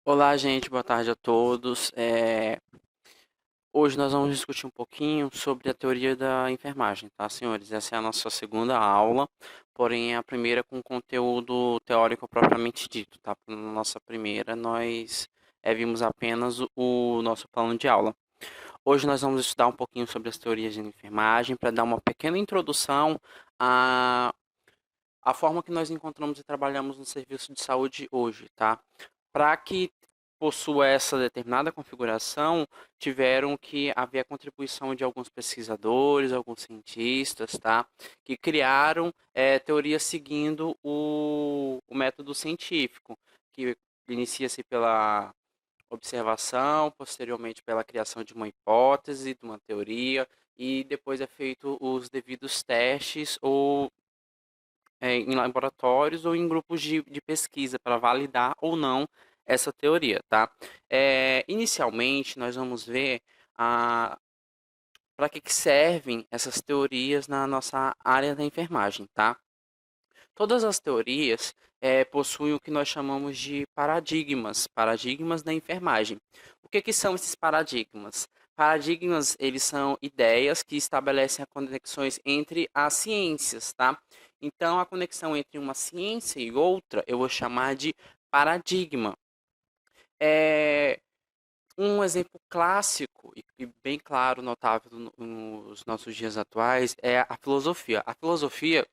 Olá, gente, boa tarde a todos. Hoje nós vamos discutir um pouquinho sobre a teoria da enfermagem, tá, senhores? Essa é a nossa segunda aula, porém é a primeira com conteúdo teórico propriamente dito, tá? Na nossa primeira, nós vimos apenas o nosso plano de aula. Hoje nós vamos estudar um pouquinho sobre as teorias de enfermagem para dar uma pequena introdução à forma que nós encontramos e trabalhamos no serviço de saúde hoje, tá? Para que possua essa determinada configuração, tiveram que haver a contribuição de alguns pesquisadores, alguns cientistas, tá? Que criaram teorias seguindo o método científico, que inicia-se pela observação, posteriormente pela criação de uma hipótese, de uma teoria, e depois é feito os devidos testes ou em laboratórios ou em grupos de pesquisa para validar ou não essa teoria, tá? Inicialmente, nós vamos ver para que servem essas teorias na nossa área da enfermagem, tá? Todas as teorias possuem o que nós chamamos de paradigmas, paradigmas da enfermagem. O que são esses paradigmas? Paradigmas, eles são ideias que estabelecem as conexões entre as ciências, tá? Então, a conexão entre uma ciência e outra, eu vou chamar de paradigma. É, um exemplo clássico e bem claro, notável nos nossos dias atuais é a filosofia. A filosofia,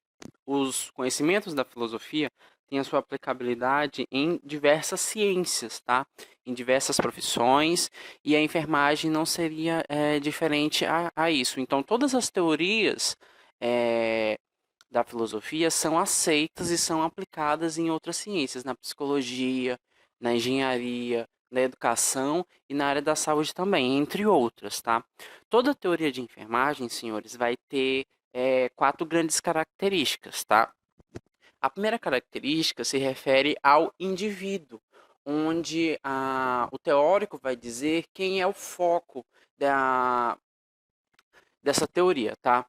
os conhecimentos da filosofia têm a sua aplicabilidade em diversas ciências, tá? Em diversas profissões, e a enfermagem não seria diferente a isso. Então, todas as teorias é, da filosofia são aceitas e são aplicadas em outras ciências, na psicologia, na engenharia, na educação e na área da saúde também, entre outras, tá? Toda teoria de enfermagem, senhores, vai ter quatro grandes características, tá? A primeira característica se refere ao indivíduo, onde o teórico vai dizer quem é o foco da, dessa teoria, tá?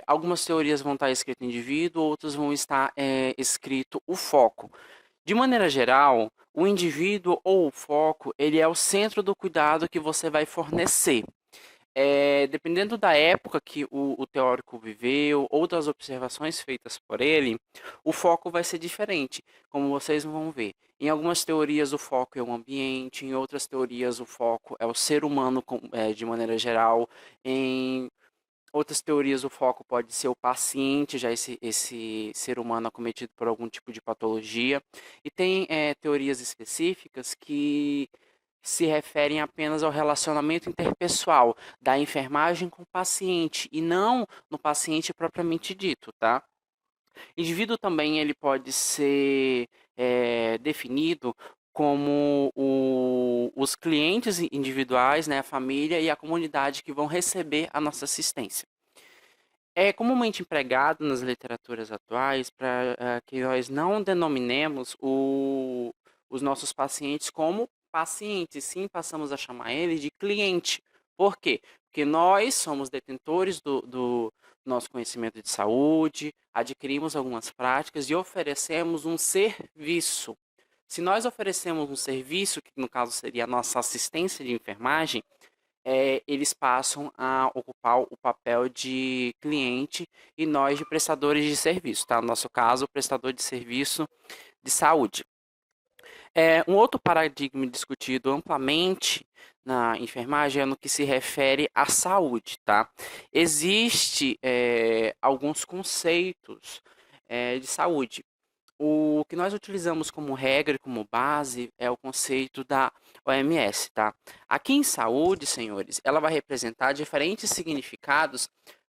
Algumas teorias vão estar escrito indivíduo, outras vão estar escrito o foco. De maneira geral, o indivíduo ou o foco, ele é o centro do cuidado que você vai fornecer. Dependendo da época que o teórico viveu ou das observações feitas por ele, o foco vai ser diferente, como vocês vão ver. Em algumas teorias, o foco é o ambiente, em outras teorias, o foco é o ser humano de maneira geral, em outras teorias, o foco pode ser o paciente, já esse ser humano acometido por algum tipo de patologia. E tem teorias específicas que se referem apenas ao relacionamento interpessoal da enfermagem com o paciente e não no paciente propriamente dito, tá? Indivíduo também ele pode ser definido como os clientes individuais, né, a família e a comunidade que vão receber a nossa assistência. É comumente empregado nas literaturas atuais para que nós não denominemos os nossos pacientes como pacientes, sim, passamos a chamar ele de cliente. Por quê? Porque nós somos detentores do nosso conhecimento de saúde, adquirimos algumas práticas e oferecemos um serviço. Se nós oferecemos um serviço, que no caso seria a nossa assistência de enfermagem, eles passam a ocupar o papel de cliente e nós de prestadores de serviço, tá? No nosso caso, o prestador de serviço de saúde. Um outro paradigma discutido amplamente na enfermagem é no que se refere à saúde, tá? Existe alguns conceitos de saúde. O que nós utilizamos como regra e como base é o conceito da OMS, tá? Aqui em saúde, senhores, ela vai representar diferentes significados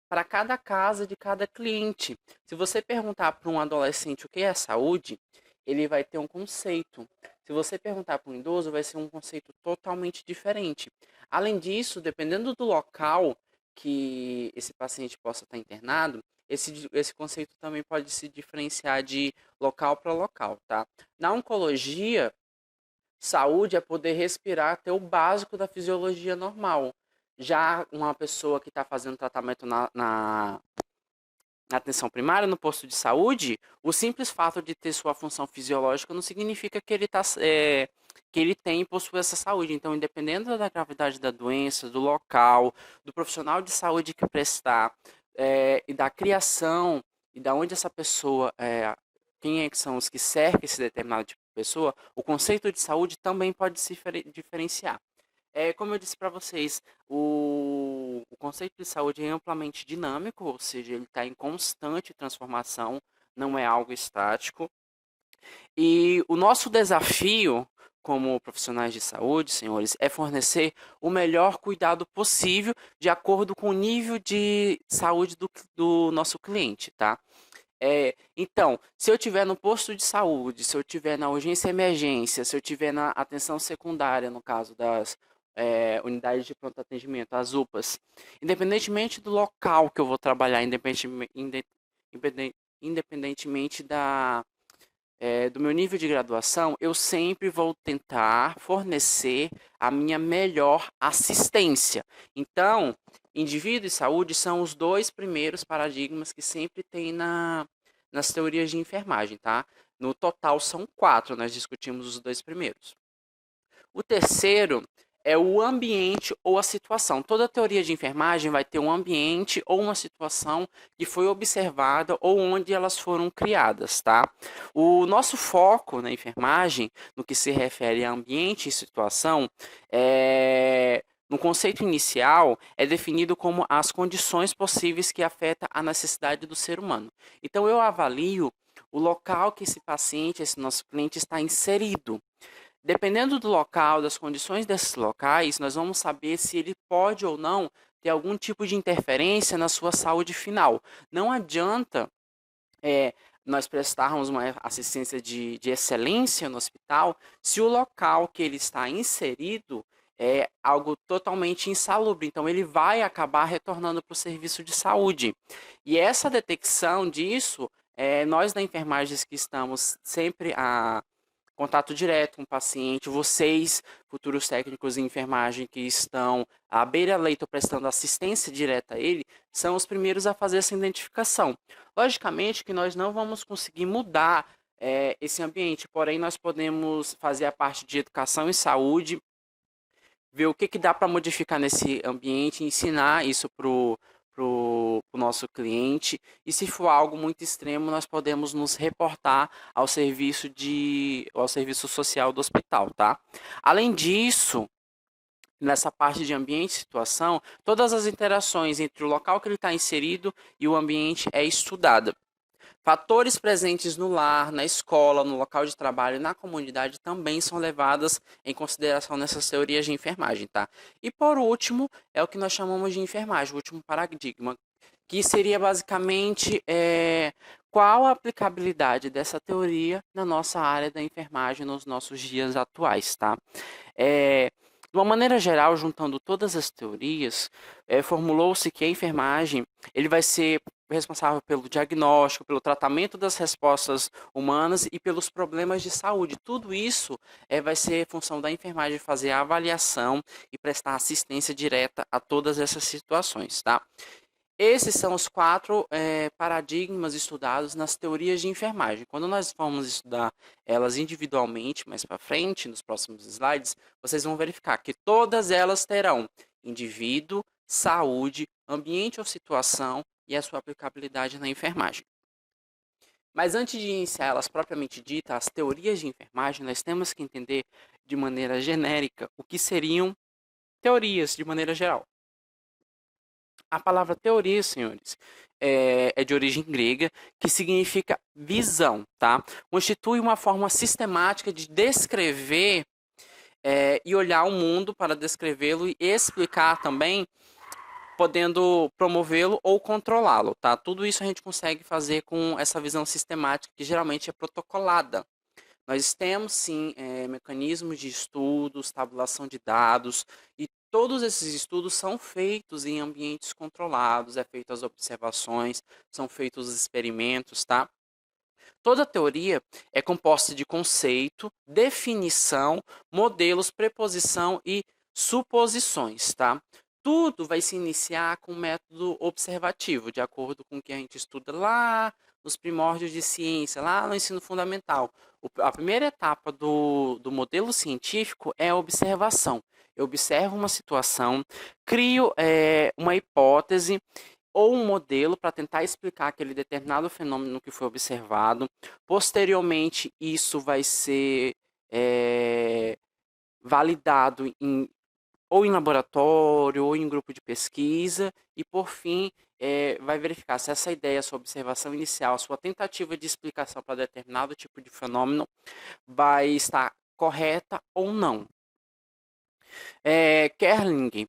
para cada casa de cada cliente. Se você perguntar para um adolescente o que é saúde, ele vai ter um conceito. Se você perguntar para um idoso, vai ser um conceito totalmente diferente. Além disso, dependendo do local que esse paciente possa estar internado, esse conceito também pode se diferenciar de local para local, tá? Na oncologia, saúde é poder respirar, ter o básico da fisiologia normal. Já uma pessoa que está fazendo tratamento na atenção primária, no posto de saúde, o simples fato de ter sua função fisiológica não significa que ele está que ele tem e possui essa saúde. Então, independente da gravidade da doença, do local, do profissional de saúde que prestar, e da criação, e da onde essa pessoa, quem é que são os que cercam esse determinado tipo de pessoa, o conceito de saúde também pode se diferenciar. Como eu disse para vocês, o conceito de saúde é amplamente dinâmico, ou seja, ele está em constante transformação, não é algo estático. E o nosso desafio como profissionais de saúde, senhores, é fornecer o melhor cuidado possível de acordo com o nível de saúde do nosso cliente, tá? Então, se eu tiver no posto de saúde, se eu tiver na urgência e emergência, se eu tiver na atenção secundária, no caso das unidades de pronto atendimento, as UPAs, independentemente do local que eu vou trabalhar, independentemente do meu nível de graduação, eu sempre vou tentar fornecer a minha melhor assistência. Então, indivíduo e saúde são os dois primeiros paradigmas que sempre tem nas teorias de enfermagem, tá? No total são quatro, nós discutimos os dois primeiros. O terceiro é o ambiente ou a situação. Toda teoria de enfermagem vai ter um ambiente ou uma situação que foi observada ou onde elas foram criadas, tá? O nosso foco na enfermagem, no que se refere a ambiente e situação, no conceito inicial, é definido como as condições possíveis que afetam a necessidade do ser humano. Então, eu avalio o local que esse paciente, esse nosso cliente está inserido. Dependendo do local, das condições desses locais, nós vamos saber se ele pode ou não ter algum tipo de interferência na sua saúde final. Não adianta nós prestarmos uma assistência de excelência no hospital se o local que ele está inserido é algo totalmente insalubre. Então, ele vai acabar retornando para o serviço de saúde. E essa detecção disso, nós da enfermagem que estamos sempre contato direto com o paciente, vocês, futuros técnicos em enfermagem que estão à beira-leito prestando assistência direta a ele, são os primeiros a fazer essa identificação. Logicamente que nós não vamos conseguir mudar esse ambiente, porém nós podemos fazer a parte de educação e saúde, ver o que dá para modificar nesse ambiente, ensinar isso pro nosso cliente. E se for algo muito extremo, nós podemos nos reportar ao serviço social do hospital, tá? Além disso, nessa parte de ambiente e situação, todas as interações entre o local que ele está inserido e o ambiente é estudada. Fatores presentes no lar, na escola, no local de trabalho e na comunidade também são levadas em consideração nessas teorias de enfermagem, tá? E por último, é o que nós chamamos de enfermagem, o último paradigma, que seria basicamente qual a aplicabilidade dessa teoria na nossa área da enfermagem nos nossos dias atuais, tá? De uma maneira geral, juntando todas as teorias, formulou-se que a enfermagem ele vai ser responsável pelo diagnóstico, pelo tratamento das respostas humanas e pelos problemas de saúde. Tudo isso vai ser função da enfermagem fazer a avaliação e prestar assistência direta a todas essas situações, tá? Esses são os quatro paradigmas estudados nas teorias de enfermagem. Quando nós formos estudar elas individualmente, mais para frente, nos próximos slides, vocês vão verificar que todas elas terão indivíduo, saúde, ambiente ou situação e a sua aplicabilidade na enfermagem. Mas antes de iniciar elas propriamente dita, as teorias de enfermagem, nós temos que entender de maneira genérica o que seriam teorias de maneira geral. A palavra teoria, senhores, é de origem grega, que significa visão, tá? Constitui uma forma sistemática de descrever e olhar o mundo para descrevê-lo e explicar também, podendo promovê-lo ou controlá-lo, tá? Tudo isso a gente consegue fazer com essa visão sistemática, que geralmente é protocolada. Nós temos, sim, mecanismos de estudos, tabulação de dados, e todos esses estudos são feitos em ambientes controlados, feitas as observações, são feitos os experimentos, tá? Toda teoria é composta de conceito, definição, modelos, preposição e suposições, tá? Tudo vai se iniciar com o método observativo, de acordo com o que a gente estuda lá nos primórdios de ciência, lá no ensino fundamental. A primeira etapa do modelo científico é a observação. Eu observo uma situação, crio uma hipótese ou um modelo para tentar explicar aquele determinado fenômeno que foi observado. Posteriormente, isso vai ser validado ou em laboratório, ou em grupo de pesquisa, e por fim, vai verificar se essa ideia, sua observação inicial, sua tentativa de explicação para determinado tipo de fenômeno vai estar correta ou não. Kerling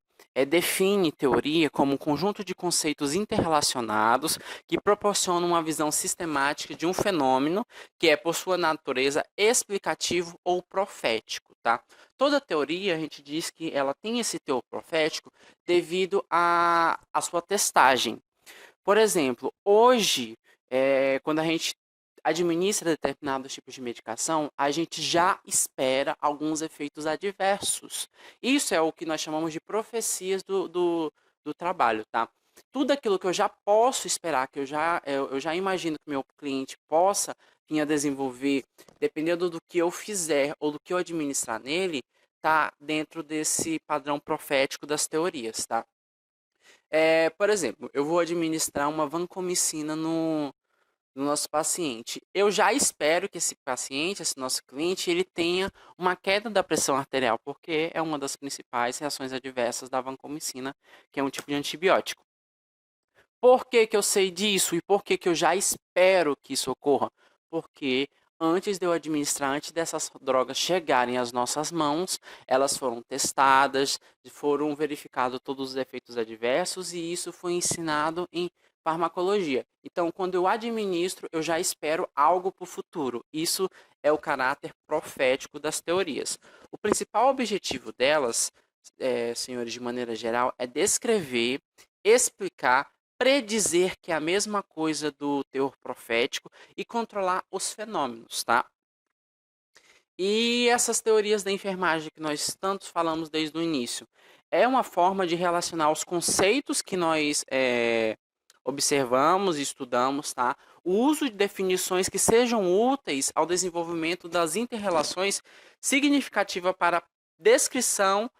define teoria como um conjunto de conceitos interrelacionados que proporcionam uma visão sistemática de um fenômeno que é, por sua natureza, explicativo ou profético. Tá? Toda teoria, a gente diz que ela tem esse teor profético devido à sua testagem. Por exemplo, hoje, quando a gente administra determinados tipos de medicação, a gente já espera alguns efeitos adversos. Isso é o que nós chamamos de profecias do trabalho, tá? Tudo aquilo que eu já posso esperar, que eu já imagino que meu cliente possa vir a desenvolver, dependendo do que eu fizer ou do que eu administrar nele, tá dentro desse padrão profético das teorias, tá? Por exemplo, eu vou administrar uma vancomicina no nosso paciente. Eu já espero que esse paciente, esse nosso cliente, ele tenha uma queda da pressão arterial, porque é uma das principais reações adversas da vancomicina, que é um tipo de antibiótico. Por que que eu sei disso e por que que eu já espero que isso ocorra? Porque antes de eu administrar, antes dessas drogas chegarem às nossas mãos, elas foram testadas, foram verificados todos os efeitos adversos e isso foi ensinado em farmacologia. Então, quando eu administro, eu já espero algo para o futuro. Isso é o caráter profético das teorias. O principal objetivo delas, senhores, de maneira geral, é descrever, explicar, predizer, que é a mesma coisa do teor profético, e controlar os fenômenos, tá? E essas teorias da enfermagem que nós tanto falamos desde o início, é uma forma de relacionar os conceitos que nós observamos e estudamos, tá? O uso de definições que sejam úteis ao desenvolvimento das interrelações significativa para descrição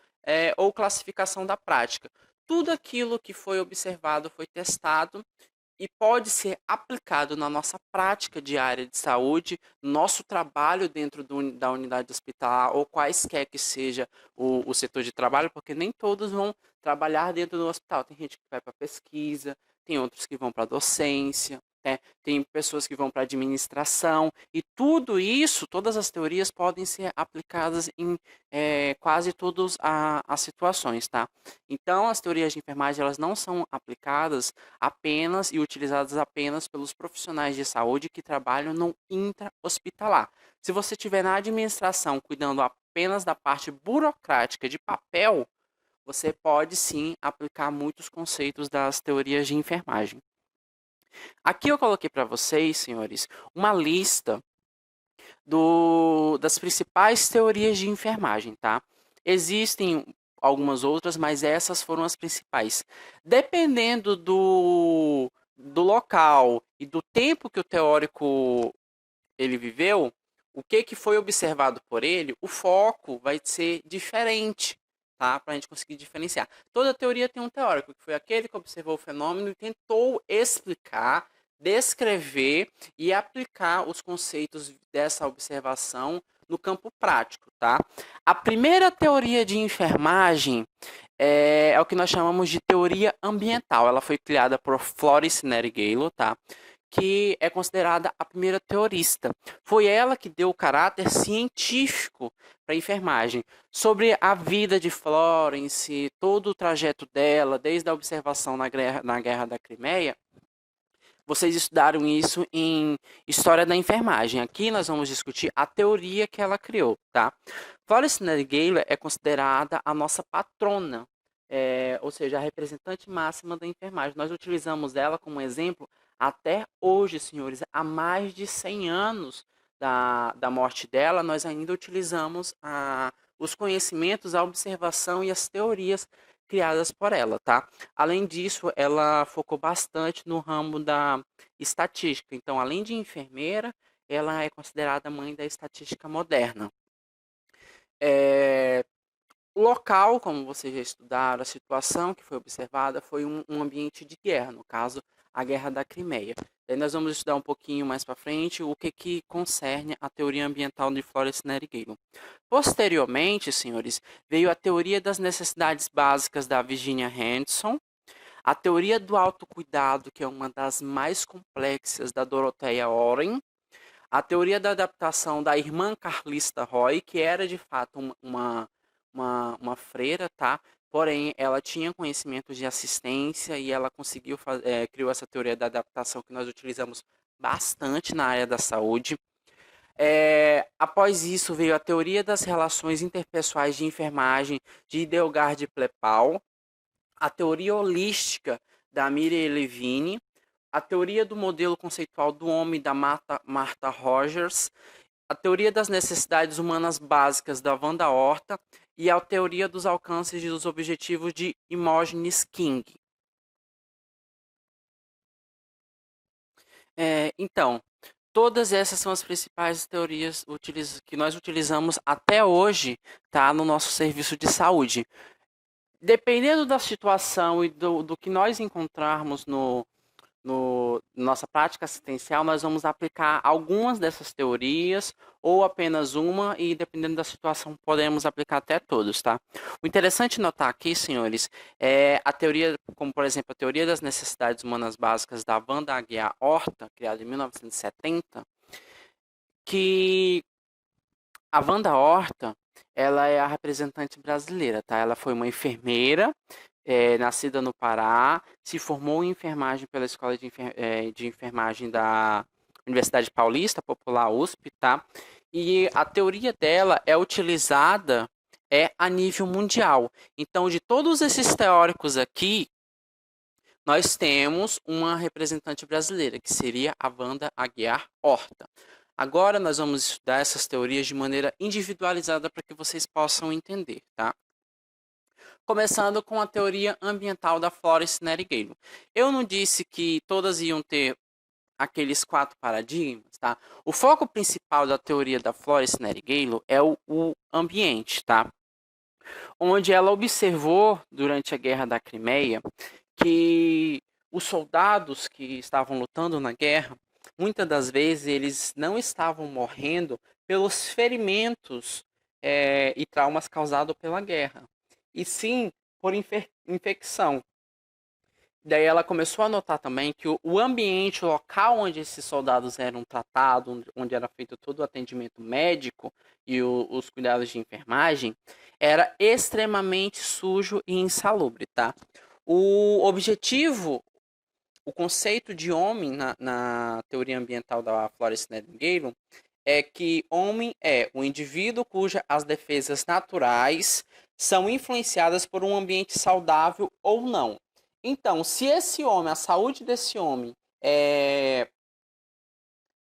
ou classificação da prática. Tudo aquilo que foi observado foi testado e pode ser aplicado na nossa prática diária de saúde, nosso trabalho dentro da unidade hospitalar, ou quaisquer que seja o setor de trabalho, porque nem todos vão trabalhar dentro do hospital. Tem gente que vai para pesquisa, tem outros que vão para docência, né? Tem pessoas que vão para administração, e tudo isso, todas as teorias podem ser aplicadas em quase todas as situações, tá? Então, as teorias de enfermagem, elas não são aplicadas apenas e utilizadas apenas pelos profissionais de saúde que trabalham no intra-hospitalar. Se você estiver na administração cuidando apenas da parte burocrática de papel, você pode sim aplicar muitos conceitos das teorias de enfermagem. Aqui eu coloquei para vocês, senhores, uma lista das principais teorias de enfermagem, tá? Existem algumas outras, mas essas foram as principais. Dependendo do local e do tempo que o teórico ele viveu, o que foi observado por ele, o foco vai ser diferente, tá? Para a gente conseguir diferenciar. Toda teoria tem um teórico, que foi aquele que observou o fenômeno e tentou explicar, descrever e aplicar os conceitos dessa observação no campo prático, tá? A primeira teoria de enfermagem é o que nós chamamos de teoria ambiental. Ela foi criada por Florence Nightingale, tá? Que é considerada a primeira teorista. Foi ela que deu o caráter científico para a enfermagem. Sobre a vida de Florence, todo o trajeto dela, desde a observação na Guerra da Crimeia, vocês estudaram isso em História da Enfermagem. Aqui nós vamos discutir a teoria que ela criou, tá? Florence Nightingale é considerada a nossa patrona, ou seja, a representante máxima da enfermagem. Nós utilizamos ela como exemplo até hoje, senhores. Há mais de 100 anos da morte dela, nós ainda utilizamos os conhecimentos, a observação e as teorias criadas por ela, tá? Além disso, ela focou bastante no ramo da estatística. Então, além de enfermeira, ela é considerada mãe da estatística moderna. É, o local, como vocês já estudaram, a situação que foi observada foi um ambiente de guerra, no caso, a Guerra da Crimeia. Daí nós vamos estudar um pouquinho mais para frente o que concerne a teoria ambiental de Florence Nightingale. Posteriormente, senhores, veio a teoria das necessidades básicas da Virginia Henderson, a teoria do autocuidado, que é uma das mais complexas da Dorothea Oren, a teoria da adaptação da irmã Carlista Roy, que era de fato uma freira, tá? Porém, ela tinha conhecimentos de assistência e ela conseguiu criou essa teoria da adaptação que nós utilizamos bastante na área da saúde. Após isso, veio a teoria das relações interpessoais de enfermagem de Idelgard Plepal, a teoria holística da Miriam Levine, a teoria do modelo conceitual do homem da Martha Rogers, a teoria das necessidades humanas básicas da Wanda Horta e a teoria dos alcances e dos objetivos de Imogenes King. Então, todas essas são as principais teorias que nós utilizamos até hoje, tá, no nosso serviço de saúde. Dependendo da situação e do que nós encontrarmos nossa prática assistencial, nós vamos aplicar algumas dessas teorias ou apenas uma e, dependendo da situação, podemos aplicar até todos, tá? O interessante notar aqui, senhores, é a teoria, como por exemplo, a teoria das necessidades humanas básicas da Wanda Aguiar Horta, criada em 1970, que a Wanda Horta, ela é a representante brasileira, tá? Ela foi uma enfermeira, nascida no Pará, se formou em enfermagem pela Escola de Enfermagem da Universidade Paulista, Popular USP, tá? E a teoria dela é utilizada a nível mundial. Então, de todos esses teóricos aqui, nós temos uma representante brasileira, que seria a Wanda Aguiar Horta. Agora nós vamos estudar essas teorias de maneira individualizada para que vocês possam entender, tá? Começando com a teoria ambiental da Florence Nightingale. Eu não disse que todas iam ter aqueles 4 paradigmas, tá? O foco principal da teoria da Florence Nightingale é o ambiente, tá? Onde ela observou durante a Guerra da Crimeia que os soldados que estavam lutando na guerra, muitas das vezes eles não estavam morrendo pelos ferimentos e traumas causados pela guerra, e sim por infecção. Daí ela começou a notar também que o ambiente, o local onde esses soldados eram tratados, onde era feito todo o atendimento médico e os cuidados de enfermagem, era extremamente sujo e insalubre, tá? O objetivo, o conceito de homem na teoria ambiental da Florence Nightingale é que homem é o indivíduo cuja as defesas naturais são influenciadas por um ambiente saudável ou não. Então, se esse homem, a saúde desse homem é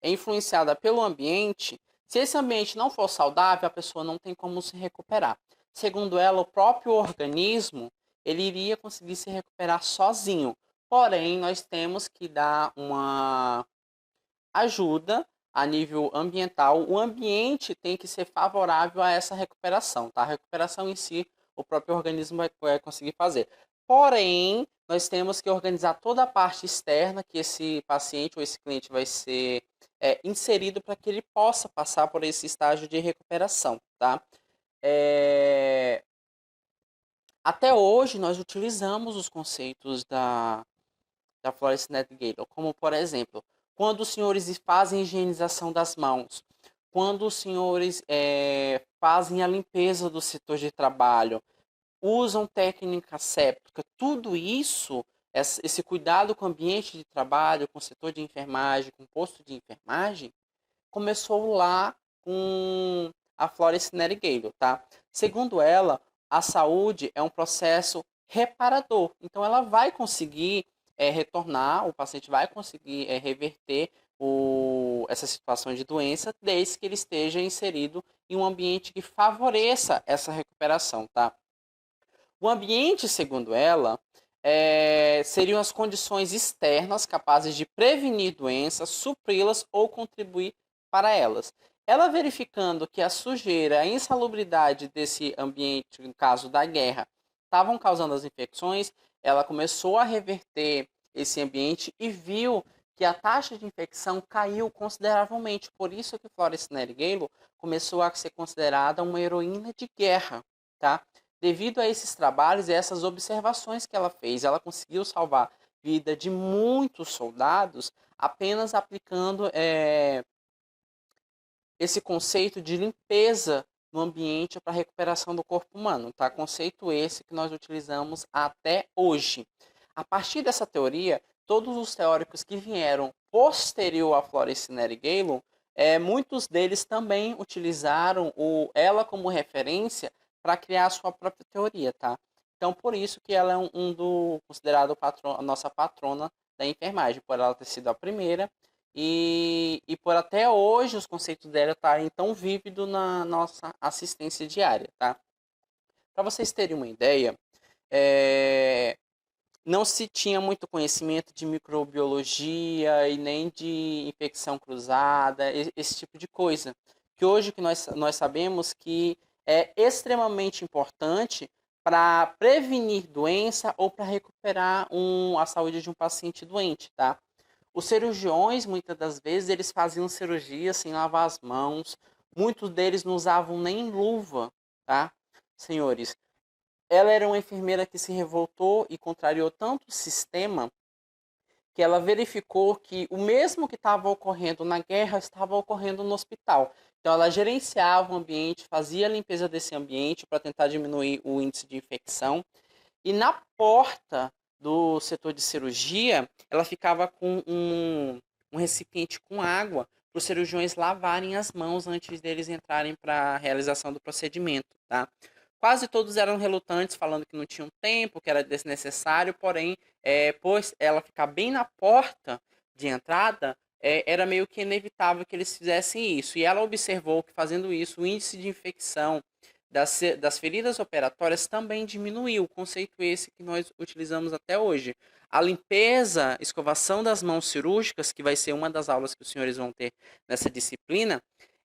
influenciada pelo ambiente, se esse ambiente não for saudável, a pessoa não tem como se recuperar. Segundo ela, o próprio organismo ele iria conseguir se recuperar sozinho. Porém, nós temos que dar uma ajuda a nível ambiental. O ambiente tem que ser favorável a essa recuperação, tá? A recuperação em si, o próprio organismo vai conseguir fazer. Porém, nós temos que organizar toda a parte externa que esse paciente ou esse cliente vai ser inserido para que ele possa passar por esse estágio de recuperação, tá? Até hoje, nós utilizamos os conceitos da Florence Nightingale, como, por exemplo, quando os senhores fazem higienização das mãos, quando os senhores fazem a limpeza do setor de trabalho, usam técnica séptica, tudo isso, esse cuidado com o ambiente de trabalho, com o setor de enfermagem, com o posto de enfermagem, começou lá com a Florence Nightingale, tá? Segundo ela, a saúde é um processo reparador. Então, ela vai conseguir retornar, o paciente vai conseguir reverter essa situação de doença, desde que ele esteja inserido em um ambiente que favoreça essa recuperação, tá? O ambiente, segundo ela, seriam as condições externas capazes de prevenir doenças, supri-las ou contribuir para elas. Ela verificando que a sujeira, a insalubridade desse ambiente, no caso da guerra, estavam causando as infecções, ela começou a reverter esse ambiente e viu que a taxa de infecção caiu consideravelmente. Por isso que Florence Nightingale começou a ser considerada uma heroína de guerra, tá? Devido a esses trabalhos e essas observações que ela fez, ela conseguiu salvar a vida de muitos soldados apenas aplicando esse conceito de limpeza no ambiente para a recuperação do corpo humano, tá? Conceito esse que nós utilizamos até hoje. A partir dessa teoria, todos os teóricos que vieram posterior a Florence Nightingale, muitos deles também utilizaram ela como referência para criar a sua própria teoria, tá? Então, por isso que ela é considerado a nossa patrona da enfermagem, por ela ter sido a primeira e por até hoje os conceitos dela estarem tão vívidos na nossa assistência diária, tá? Para vocês terem uma ideia, não se tinha muito conhecimento de microbiologia e nem de infecção cruzada, esse tipo de coisa. Que hoje que nós sabemos que é extremamente importante para prevenir doença ou para recuperar a saúde de um paciente doente, tá? Os cirurgiões, muitas das vezes, eles faziam cirurgia sem lavar as mãos. Muitos deles não usavam nem luva, tá? Senhores, ela era uma enfermeira que se revoltou e contrariou tanto o sistema que ela verificou que o mesmo que estava ocorrendo na guerra estava ocorrendo no hospital. Então, ela gerenciava o ambiente, fazia a limpeza desse ambiente para tentar diminuir o índice de infecção. E na porta do setor de cirurgia, ela ficava com um recipiente com água para os cirurgiões lavarem as mãos antes deles entrarem para a realização do procedimento, tá? Quase todos eram relutantes, falando que não tinham tempo, que era desnecessário, porém, pois ela ficar bem na porta de entrada, era meio que inevitável que eles fizessem isso. E ela observou que fazendo isso, o índice de infecção das feridas operatórias também diminuiu. O conceito esse que nós utilizamos até hoje. A limpeza, escovação das mãos cirúrgicas, que vai ser uma das aulas que os senhores vão ter nessa disciplina,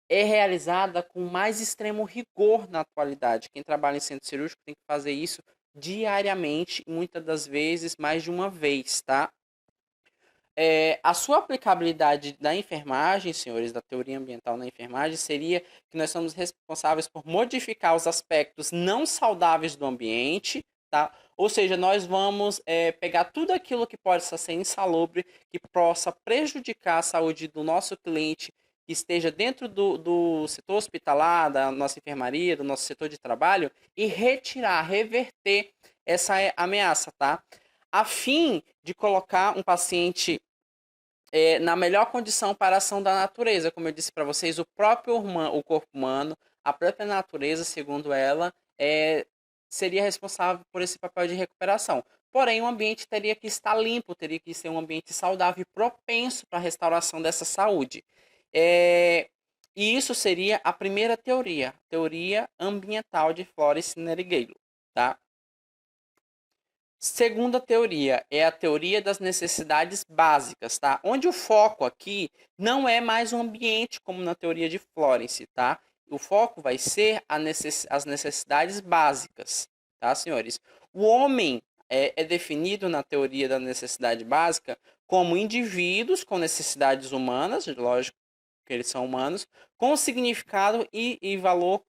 é realizada com mais extremo rigor na atualidade. Quem trabalha em centro cirúrgico tem que fazer isso diariamente, muitas das vezes mais de uma vez, tá? A sua aplicabilidade da enfermagem, senhores, da teoria ambiental na enfermagem, seria que nós somos responsáveis por modificar os aspectos não saudáveis do ambiente, tá? Ou seja, nós vamos pegar tudo aquilo que pode ser insalubre, que possa prejudicar a saúde do nosso cliente, que esteja dentro do setor hospitalar, da nossa enfermaria, do nosso setor de trabalho, e retirar, reverter essa ameaça, tá? A fim de colocar um paciente na melhor condição para a ação da natureza. Como eu disse para vocês, o corpo humano, a própria natureza, segundo ela, seria responsável por esse papel de recuperação. Porém, o ambiente teria que estar limpo, teria que ser um ambiente saudável e propenso para a restauração dessa saúde. E isso seria a primeira teoria ambiental de Florence Nightingale, tá? Segunda teoria é a teoria das necessidades básicas, tá? Onde o foco aqui não é mais o ambiente como na teoria de Florence, tá? O foco vai ser as necessidades básicas, tá, senhores? O homem é definido na teoria da necessidade básica como indivíduos com necessidades humanas, lógico que eles são humanos, com significado e valor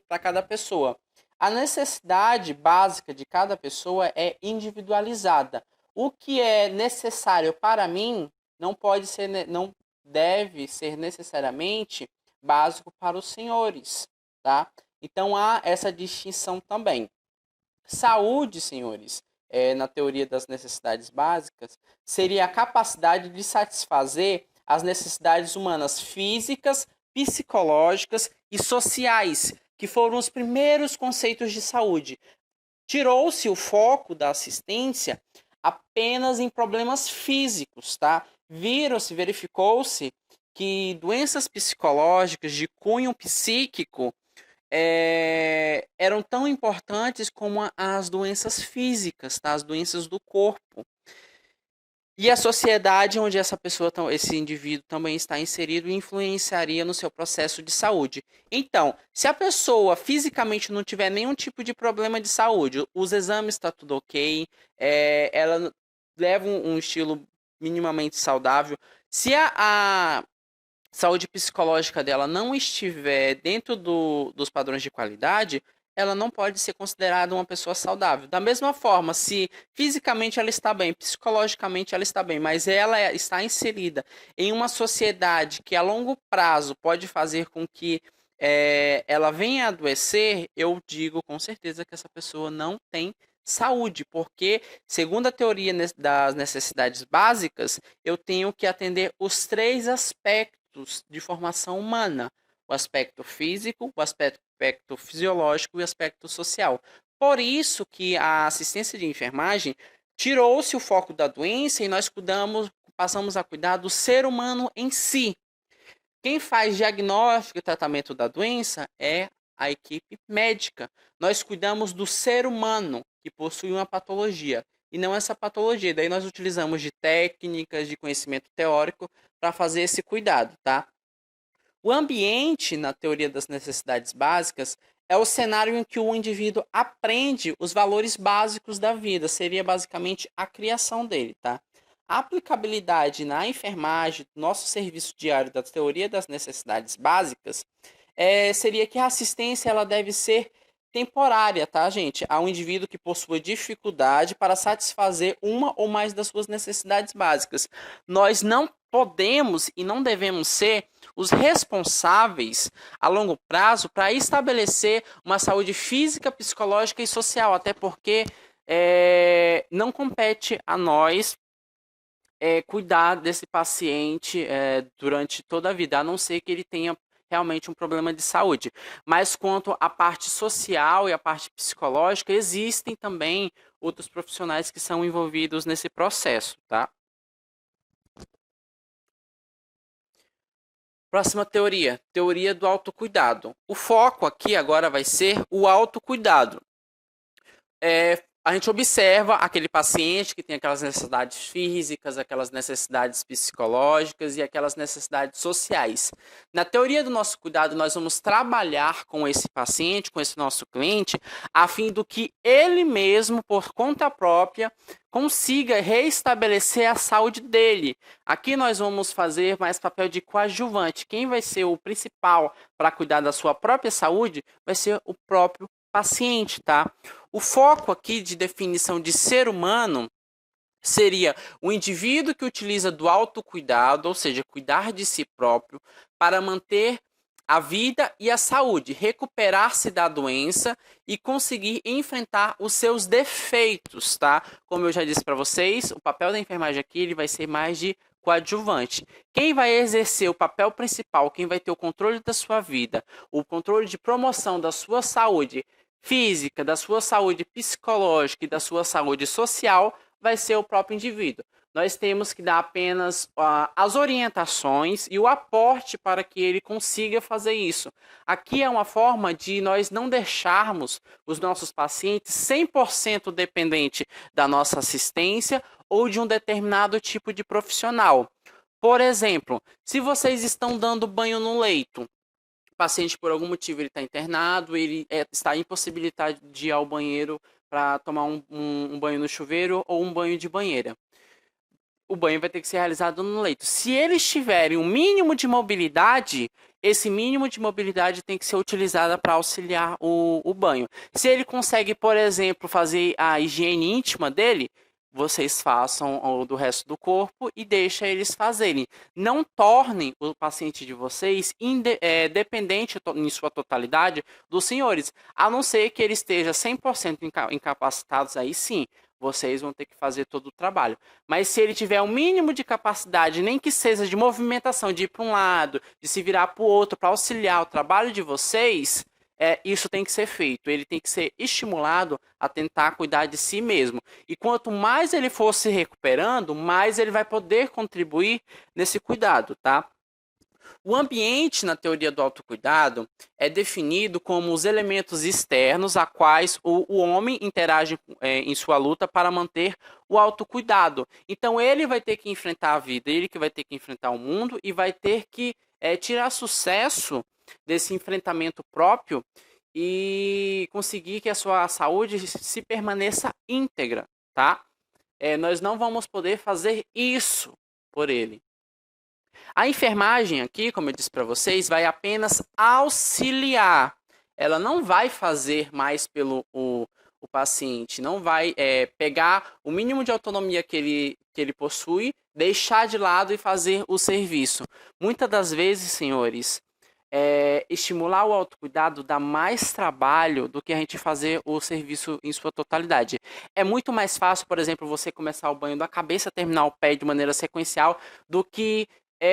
para cada pessoa. A necessidade básica de cada pessoa é individualizada. O que é necessário para mim não deve ser necessariamente básico para os senhores, tá? Então há essa distinção também. Saúde, senhores, na teoria das necessidades básicas, seria a capacidade de satisfazer as necessidades humanas físicas, psicológicas e sociais, que foram os primeiros conceitos de saúde. Tirou-se o foco da assistência apenas em problemas físicos, tá? Verificou-se que doenças psicológicas de cunho psíquico eram tão importantes como as doenças físicas, tá? As doenças do corpo. E a sociedade onde esse indivíduo também está inserido influenciaria no seu processo de saúde. Então, se a pessoa fisicamente não tiver nenhum tipo de problema de saúde, os exames está tudo ok, ela leva um estilo minimamente saudável. Se a saúde psicológica dela não estiver dentro dos padrões de qualidade, ela não pode ser considerada uma pessoa saudável. Da mesma forma, se fisicamente ela está bem, psicologicamente ela está bem, mas ela está inserida em uma sociedade que a longo prazo pode fazer com que ela venha a adoecer, eu digo com certeza que essa pessoa não tem saúde, porque, segundo a teoria das necessidades básicas, eu tenho que atender os três aspectos de formação humana: o aspecto físico, o aspecto fisiológico e o aspecto social. Por isso que a assistência de enfermagem tirou-se o foco da doença e nós passamos a cuidar do ser humano em si. Quem faz diagnóstico e tratamento da doença é a equipe médica. Nós cuidamos do ser humano que possui uma patologia e não essa patologia. Daí nós utilizamos de técnicas, de conhecimento teórico para fazer esse cuidado, tá? O ambiente, na teoria das necessidades básicas, é o cenário em que o indivíduo aprende os valores básicos da vida. Seria basicamente a criação dele, tá? A aplicabilidade na enfermagem, nosso serviço diário da teoria das necessidades básicas, seria que a assistência ela deve ser temporária, tá, gente? A um indivíduo que possua dificuldade para satisfazer uma ou mais das suas necessidades básicas. Nós não podemos e não devemos ser os responsáveis a longo prazo para estabelecer uma saúde física, psicológica e social, até porque não compete a nós cuidar desse paciente durante toda a vida, a não ser que ele tenha realmente um problema de saúde. Mas quanto à parte social e à parte psicológica, existem também outros profissionais que são envolvidos nesse processo, tá? Próxima teoria, teoria do autocuidado. O foco aqui agora vai ser o autocuidado. A gente observa aquele paciente que tem aquelas necessidades físicas, aquelas necessidades psicológicas e aquelas necessidades sociais. Na teoria do nosso cuidado, nós vamos trabalhar com esse paciente, com esse nosso cliente, a fim do que ele mesmo, por conta própria, consiga reestabelecer a saúde dele. Aqui nós vamos fazer mais papel de coadjuvante. Quem vai ser o principal para cuidar da sua própria saúde vai ser o próprio paciente, tá? O foco aqui de definição de ser humano seria o indivíduo que utiliza do autocuidado, ou seja, cuidar de si próprio, para manter a vida e a saúde, recuperar-se da doença e conseguir enfrentar os seus defeitos, tá? Como eu já disse para vocês, o papel da enfermagem aqui ele vai ser mais de coadjuvante. Quem vai exercer o papel principal, quem vai ter o controle da sua vida, o controle de promoção da sua saúde física, da sua saúde psicológica e da sua saúde social, vai ser o próprio indivíduo. Nós temos que dar apenas as orientações e o aporte para que ele consiga fazer isso. Aqui é uma forma de nós não deixarmos os nossos pacientes 100% dependente da nossa assistência ou de um determinado tipo de profissional. Por exemplo, se vocês estão dando banho no leito, o paciente por algum motivo ele está internado, ele está impossibilitado de ir ao banheiro para tomar um banho no chuveiro ou um banho de banheira. O banho vai ter que ser realizado no leito. Se eles tiverem um mínimo de mobilidade, esse mínimo de mobilidade tem que ser utilizada para auxiliar o banho. Se ele consegue, por exemplo, fazer a higiene íntima dele, vocês façam o do resto do corpo e deixa eles fazerem. Não tornem o paciente de vocês dependente em sua totalidade dos senhores, a não ser que ele esteja 100% incapacitados, aí sim, vocês vão ter que fazer todo o trabalho. Mas se ele tiver o mínimo de capacidade, nem que seja de movimentação, de ir para um lado, de se virar para o outro, para auxiliar o trabalho de vocês, isso tem que ser feito. Ele tem que ser estimulado a tentar cuidar de si mesmo. E quanto mais ele for se recuperando, mais ele vai poder contribuir nesse cuidado, tá? O ambiente, na teoria do autocuidado, é definido como os elementos externos a quais o homem interage em sua luta para manter o autocuidado. Então, ele vai ter que enfrentar a vida, ele que vai ter que enfrentar o mundo e vai ter que tirar sucesso desse enfrentamento próprio e conseguir que a sua saúde se permaneça íntegra, tá? Nós não vamos poder fazer isso por ele. A enfermagem aqui, como eu disse para vocês, vai apenas auxiliar. Ela não vai fazer mais pelo o paciente, não vai pegar o mínimo de autonomia que ele possui, deixar de lado e fazer o serviço. Muitas das vezes, senhores, estimular o autocuidado dá mais trabalho do que a gente fazer o serviço em sua totalidade. É muito mais fácil, por exemplo, você começar o banho da cabeça, terminar o pé de maneira sequencial, do que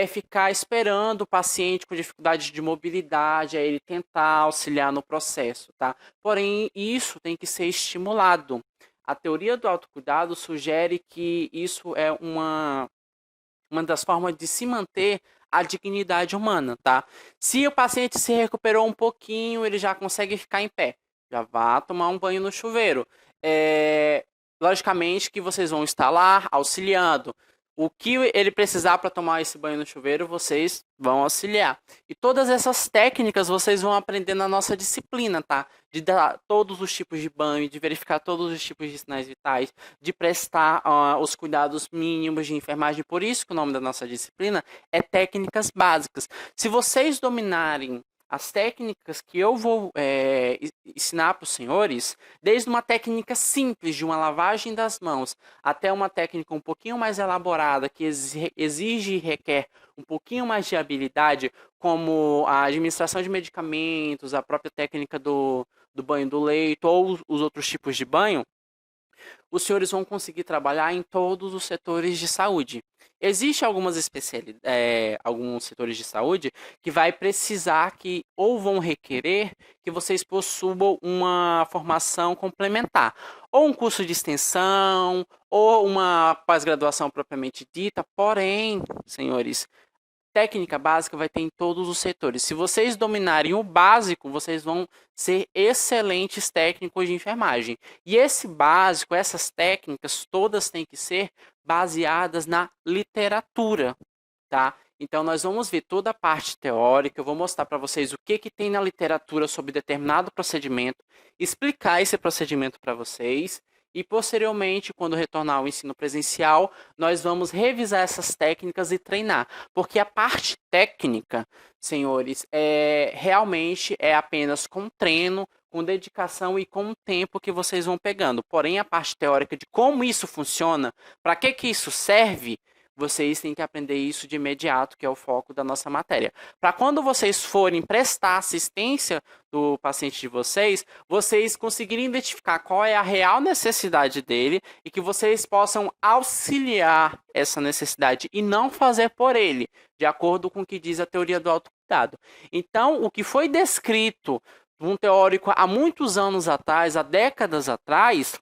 ficar esperando o paciente com dificuldade de mobilidade, aí ele tentar auxiliar no processo, tá? Porém, isso tem que ser estimulado. A teoria do autocuidado sugere que isso é uma das formas de se manter a dignidade humana, tá? Se o paciente se recuperou um pouquinho, ele já consegue ficar em pé. Já vá tomar um banho no chuveiro. Logicamente que vocês vão estar lá auxiliando. O que ele precisar para tomar esse banho no chuveiro, vocês vão auxiliar. E todas essas técnicas vocês vão aprender na nossa disciplina, tá? De dar todos os tipos de banho, de verificar todos os tipos de sinais vitais, de prestar os cuidados mínimos de enfermagem. Por isso que o nome da nossa disciplina é técnicas básicas. Se vocês dominarem as técnicas que eu vou ensinar para os senhores, desde uma técnica simples de uma lavagem das mãos até uma técnica um pouquinho mais elaborada que exige e requer um pouquinho mais de habilidade, como a administração de medicamentos, a própria técnica do banho do leito ou os outros tipos de banho, os senhores vão conseguir trabalhar em todos os setores de saúde. Existem alguns setores de saúde que vai precisar ou vão requerer que vocês possuam uma formação complementar, ou um curso de extensão, ou uma pós-graduação propriamente dita. Porém, senhores, técnica básica vai ter em todos os setores. Se vocês dominarem o básico, vocês vão ser excelentes técnicos de enfermagem. E esse básico, essas técnicas, todas têm que ser baseadas na literatura, tá? Então, nós vamos ver toda a parte teórica, eu vou mostrar para vocês o que tem na literatura sobre determinado procedimento, explicar esse procedimento para vocês. E, posteriormente, quando retornar ao ensino presencial, nós vamos revisar essas técnicas e treinar. Porque a parte técnica, senhores, realmente é apenas com treino, com dedicação e com o tempo que vocês vão pegando. Porém, a parte teórica de como isso funciona, para que isso serve, vocês têm que aprender isso de imediato, que é o foco da nossa matéria. Para quando vocês forem prestar assistência do paciente de vocês conseguirem identificar qual é a real necessidade dele e que vocês possam auxiliar essa necessidade e não fazer por ele, de acordo com o que diz a teoria do autocuidado. Então, o que foi descrito por um teórico há muitos anos atrás, há décadas atrás,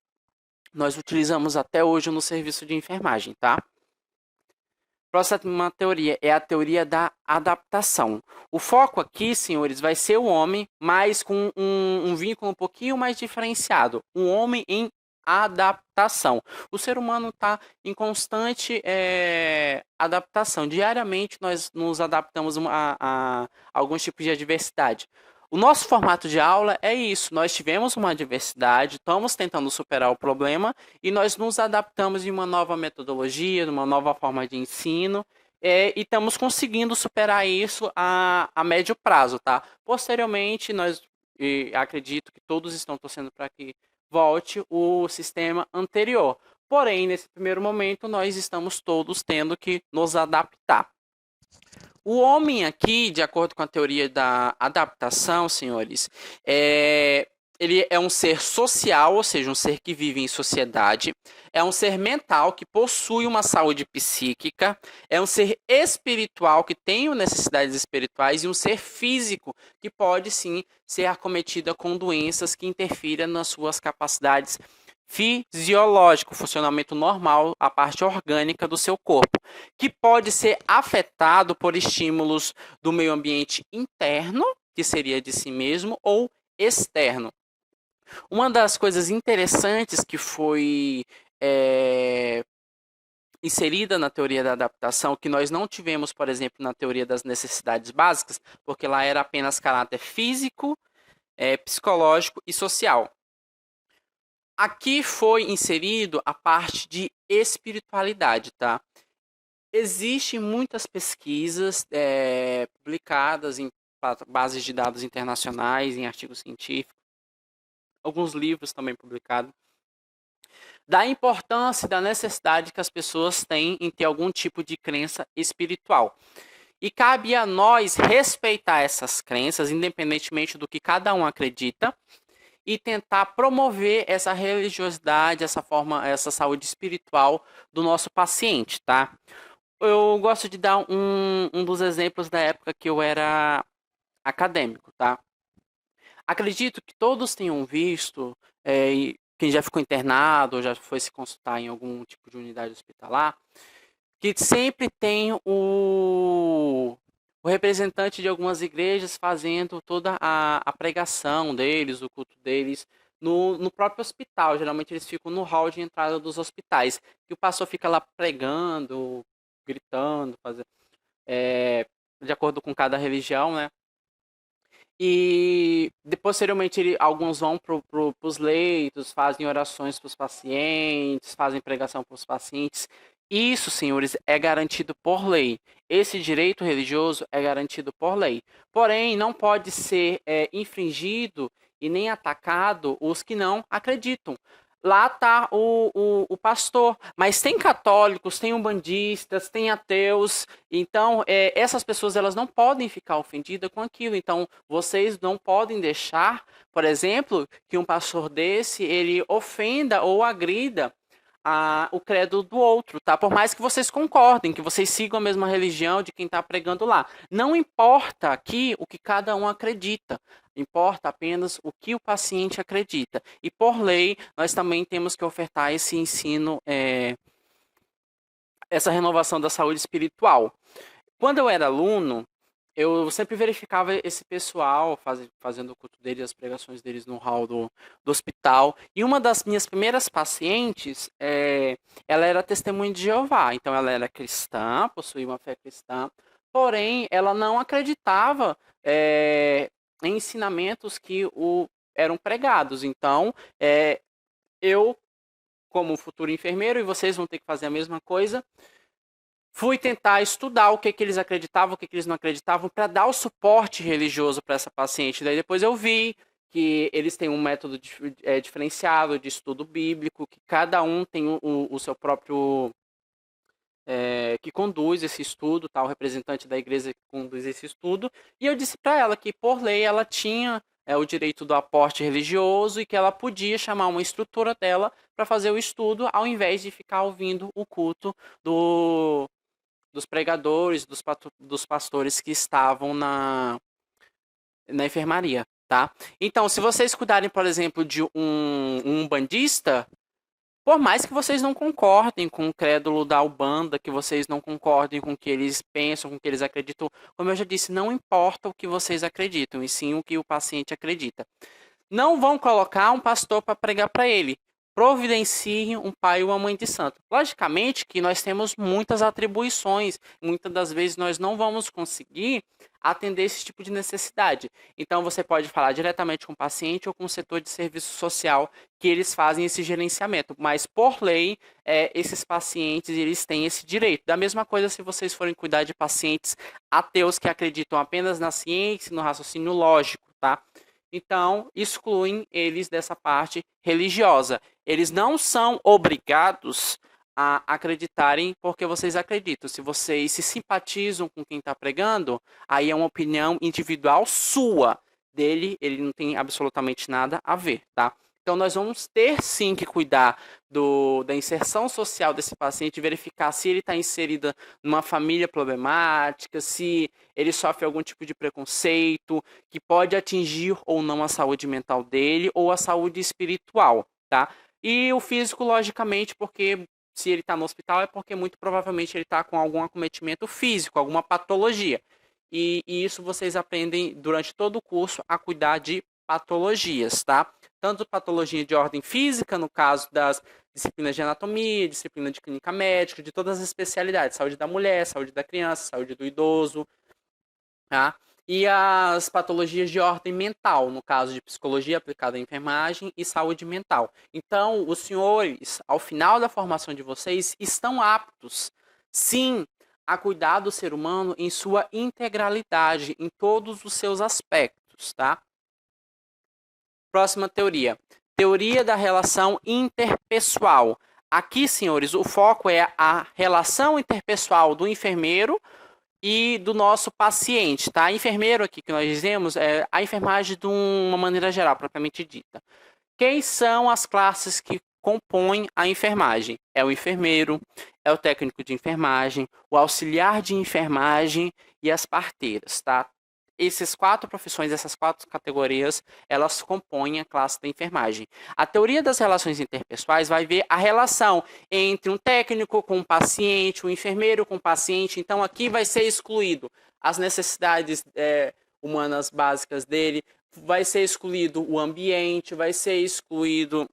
nós utilizamos até hoje no serviço de enfermagem, tá? Próxima teoria é a teoria da adaptação. O foco aqui, senhores, vai ser o homem, mas com um vínculo um pouquinho mais diferenciado. Um homem em adaptação. O ser humano está em constante adaptação. Diariamente, nós nos adaptamos a alguns tipos de adversidade. O nosso formato de aula é isso. Nós tivemos uma adversidade, estamos tentando superar o problema e nós nos adaptamos em uma nova metodologia, numa nova forma de ensino e estamos conseguindo superar isso a médio prazo, tá? Posteriormente, acredito que todos estão torcendo para que volte o sistema anterior. Porém, nesse primeiro momento, nós estamos todos tendo que nos adaptar. O homem aqui, de acordo com a teoria da adaptação, senhores, ele é um ser social, ou seja, um ser que vive em sociedade, é um ser mental que possui uma saúde psíquica, é um ser espiritual que tem necessidades espirituais e um ser físico que pode sim ser acometido com doenças que interfiram nas suas capacidades fisiológico, funcionamento normal, a parte orgânica do seu corpo, que pode ser afetado por estímulos do meio ambiente interno, que seria de si mesmo, ou externo. Uma das coisas interessantes que foi inserida na teoria da adaptação, que nós não tivemos, por exemplo, na teoria das necessidades básicas, porque lá era apenas caráter físico, psicológico e social. Aqui foi inserido a parte de espiritualidade, tá? Existem muitas pesquisas publicadas em bases de dados internacionais, em artigos científicos, alguns livros também publicados, da importância e da necessidade que as pessoas têm em ter algum tipo de crença espiritual. E cabe a nós respeitar essas crenças, independentemente do que cada um acredita, e tentar promover essa religiosidade, essa saúde espiritual do nosso paciente, tá? Eu gosto de dar um dos exemplos da época que eu era acadêmico, tá? Acredito que todos tenham visto, quem já ficou internado ou já foi se consultar em algum tipo de unidade hospitalar, que sempre tem o representante de algumas igrejas fazendo toda a pregação deles, o culto deles, no próprio hospital. Geralmente eles ficam no hall de entrada dos hospitais. E o pastor fica lá pregando, gritando, fazendo, de acordo com cada religião, né? E posteriormente alguns vão para os leitos, fazem orações para os pacientes, fazem pregação para os pacientes. Isso, senhores, é garantido por lei. Esse direito religioso é garantido por lei. Porém, não pode ser infringido e nem atacado os que não acreditam. Lá está o pastor, mas tem católicos, tem umbandistas, tem ateus. Então, essas pessoas elas não podem ficar ofendidas com aquilo. Então, vocês não podem deixar, por exemplo, que um pastor desse ele ofenda ou agrida o credo do outro, tá? Por mais que vocês concordem, que vocês sigam a mesma religião de quem está pregando lá. Não importa aqui o que cada um acredita, importa apenas o que o paciente acredita. E por lei, nós também temos que ofertar esse ensino, essa renovação da saúde espiritual. Quando eu era aluno, eu sempre verificava esse pessoal fazendo o culto deles, as pregações deles no hall do hospital. E uma das minhas primeiras pacientes, ela era testemunha de Jeová. Então, ela era cristã, possuía uma fé cristã. Porém, ela não acreditava em ensinamentos que eram pregados. Então, eu, como futuro enfermeiro, e vocês vão ter que fazer a mesma coisa, fui tentar estudar o que eles acreditavam, o que eles não acreditavam, para dar o suporte religioso para essa paciente. Daí depois eu vi que eles têm um método diferenciado de estudo bíblico, que cada um tem o seu próprio que conduz esse estudo, tá? O representante da igreja que conduz esse estudo. E eu disse para ela que, por lei, ela tinha o direito do aporte religioso e que ela podia chamar uma instrutora dela para fazer o estudo, ao invés de ficar ouvindo o culto dos pregadores, dos pastores que estavam na enfermaria, tá? Então, se vocês cuidarem, por exemplo, de um bandista, por mais que vocês não concordem com o crédulo da Umbanda, que vocês não concordem com o que eles pensam, com o que eles acreditam, como eu já disse, não importa o que vocês acreditam, e sim o que o paciente acredita. Não vão colocar um pastor para pregar para ele. Providenciem um pai e uma mãe de santo. Logicamente que nós temos muitas atribuições. Muitas das vezes nós não vamos conseguir atender esse tipo de necessidade. Então você pode falar diretamente com o paciente ou com o setor de serviço social, que eles fazem esse gerenciamento. Mas por lei, esses pacientes eles têm esse direito. Da mesma coisa se vocês forem cuidar de pacientes ateus que acreditam apenas na ciência, no raciocínio lógico, tá? Então, excluem eles dessa parte religiosa. Eles não são obrigados a acreditarem porque vocês acreditam. Se vocês se simpatizam com quem está pregando, aí é uma opinião individual sua. Dele, ele não tem absolutamente nada a ver, tá? Então, nós vamos ter sim que cuidar da inserção social desse paciente, verificar se ele está inserido numa família problemática, se ele sofre algum tipo de preconceito, que pode atingir ou não a saúde mental dele ou a saúde espiritual, tá? E o físico, logicamente, porque se ele está no hospital é porque muito provavelmente ele está com algum acometimento físico, alguma patologia. E isso vocês aprendem durante todo o curso a cuidar de patologias, tá? Tanto patologia de ordem física, no caso das disciplinas de anatomia, disciplina de clínica médica, de todas as especialidades, saúde da mulher, saúde da criança, saúde do idoso, tá? E as patologias de ordem mental, no caso de psicologia aplicada à enfermagem e saúde mental. Então, os senhores, ao final da formação de vocês, estão aptos, sim, a cuidar do ser humano em sua integralidade, em todos os seus aspectos, tá? Próxima teoria. Teoria da relação interpessoal. Aqui, senhores, o foco é a relação interpessoal do enfermeiro e do nosso paciente, tá? Enfermeiro aqui que nós dizemos é a enfermagem de uma maneira geral, propriamente dita. Quem são as classes que compõem a enfermagem? É o enfermeiro, é o técnico de enfermagem, o auxiliar de enfermagem e as parteiras, tá? Essas quatro profissões, essas quatro categorias, elas compõem a classe da enfermagem. A teoria das relações interpessoais vai ver a relação entre um técnico com um paciente, um enfermeiro com um paciente. Então, aqui vai ser excluído as necessidades humanas básicas dele, vai ser excluído o ambiente, vai ser excluído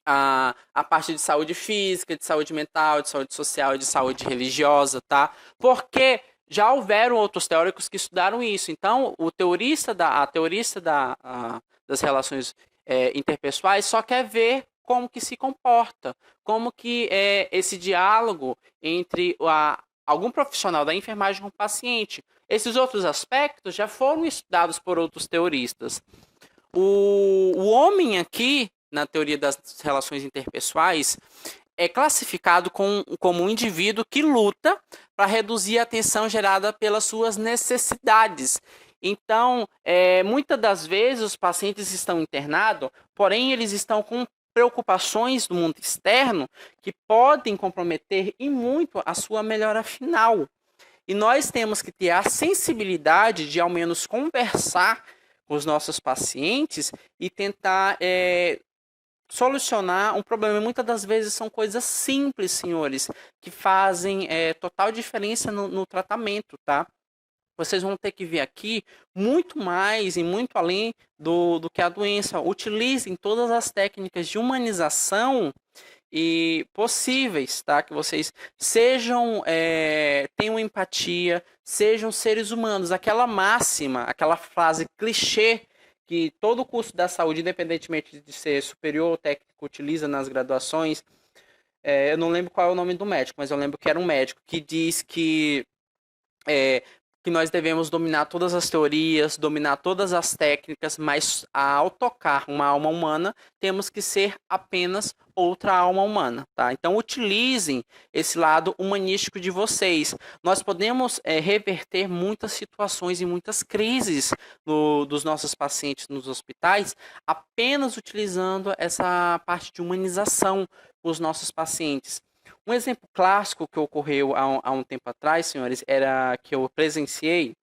a parte de saúde física, de saúde mental, de saúde social e de saúde religiosa, tá? Porque já houveram outros teóricos que estudaram isso. Então, a teorista das relações interpessoais só quer ver como que se comporta, como que é esse diálogo entre algum profissional da enfermagem com o paciente. Esses outros aspectos já foram estudados por outros teoristas. O homem aqui, na teoria das relações interpessoais, é classificado como um indivíduo que luta para reduzir a tensão gerada pelas suas necessidades. Então, muitas das vezes os pacientes estão internados, porém eles estão com preocupações do mundo externo que podem comprometer e muito a sua melhora final. E nós temos que ter a sensibilidade de ao menos conversar com os nossos pacientes e tentar solucionar um problema. Muitas das vezes são coisas simples, senhores, que fazem total diferença no tratamento, tá? Vocês vão ter que ver aqui muito mais e muito além do que a doença. Utilizem todas as técnicas de humanização e possíveis, tá? Que vocês sejam, tenham empatia, sejam seres humanos. Aquela máxima, aquela frase clichê que todo o curso da saúde, independentemente de ser superior ou técnico, utiliza nas graduações. Eu não lembro qual é o nome do médico, mas eu lembro que era um médico que diz que nós devemos dominar todas as teorias, dominar todas as técnicas, mas ao tocar uma alma humana, temos que ser apenas outra alma humana, tá? Então utilizem esse lado humanístico de vocês. Nós podemos reverter muitas situações e muitas crises dos nossos pacientes nos hospitais apenas utilizando essa parte de humanização dos nossos pacientes. Um exemplo clássico que ocorreu há um tempo atrás, senhores, era que eu presenciei.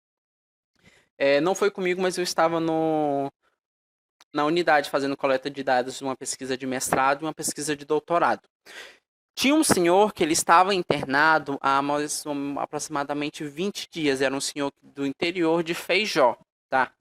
Não foi comigo, mas eu estava na unidade fazendo coleta de dados de uma pesquisa de mestrado e uma pesquisa de doutorado. Tinha um senhor que ele estava internado há aproximadamente 20 dias. Era um senhor do interior de Feijó, tá?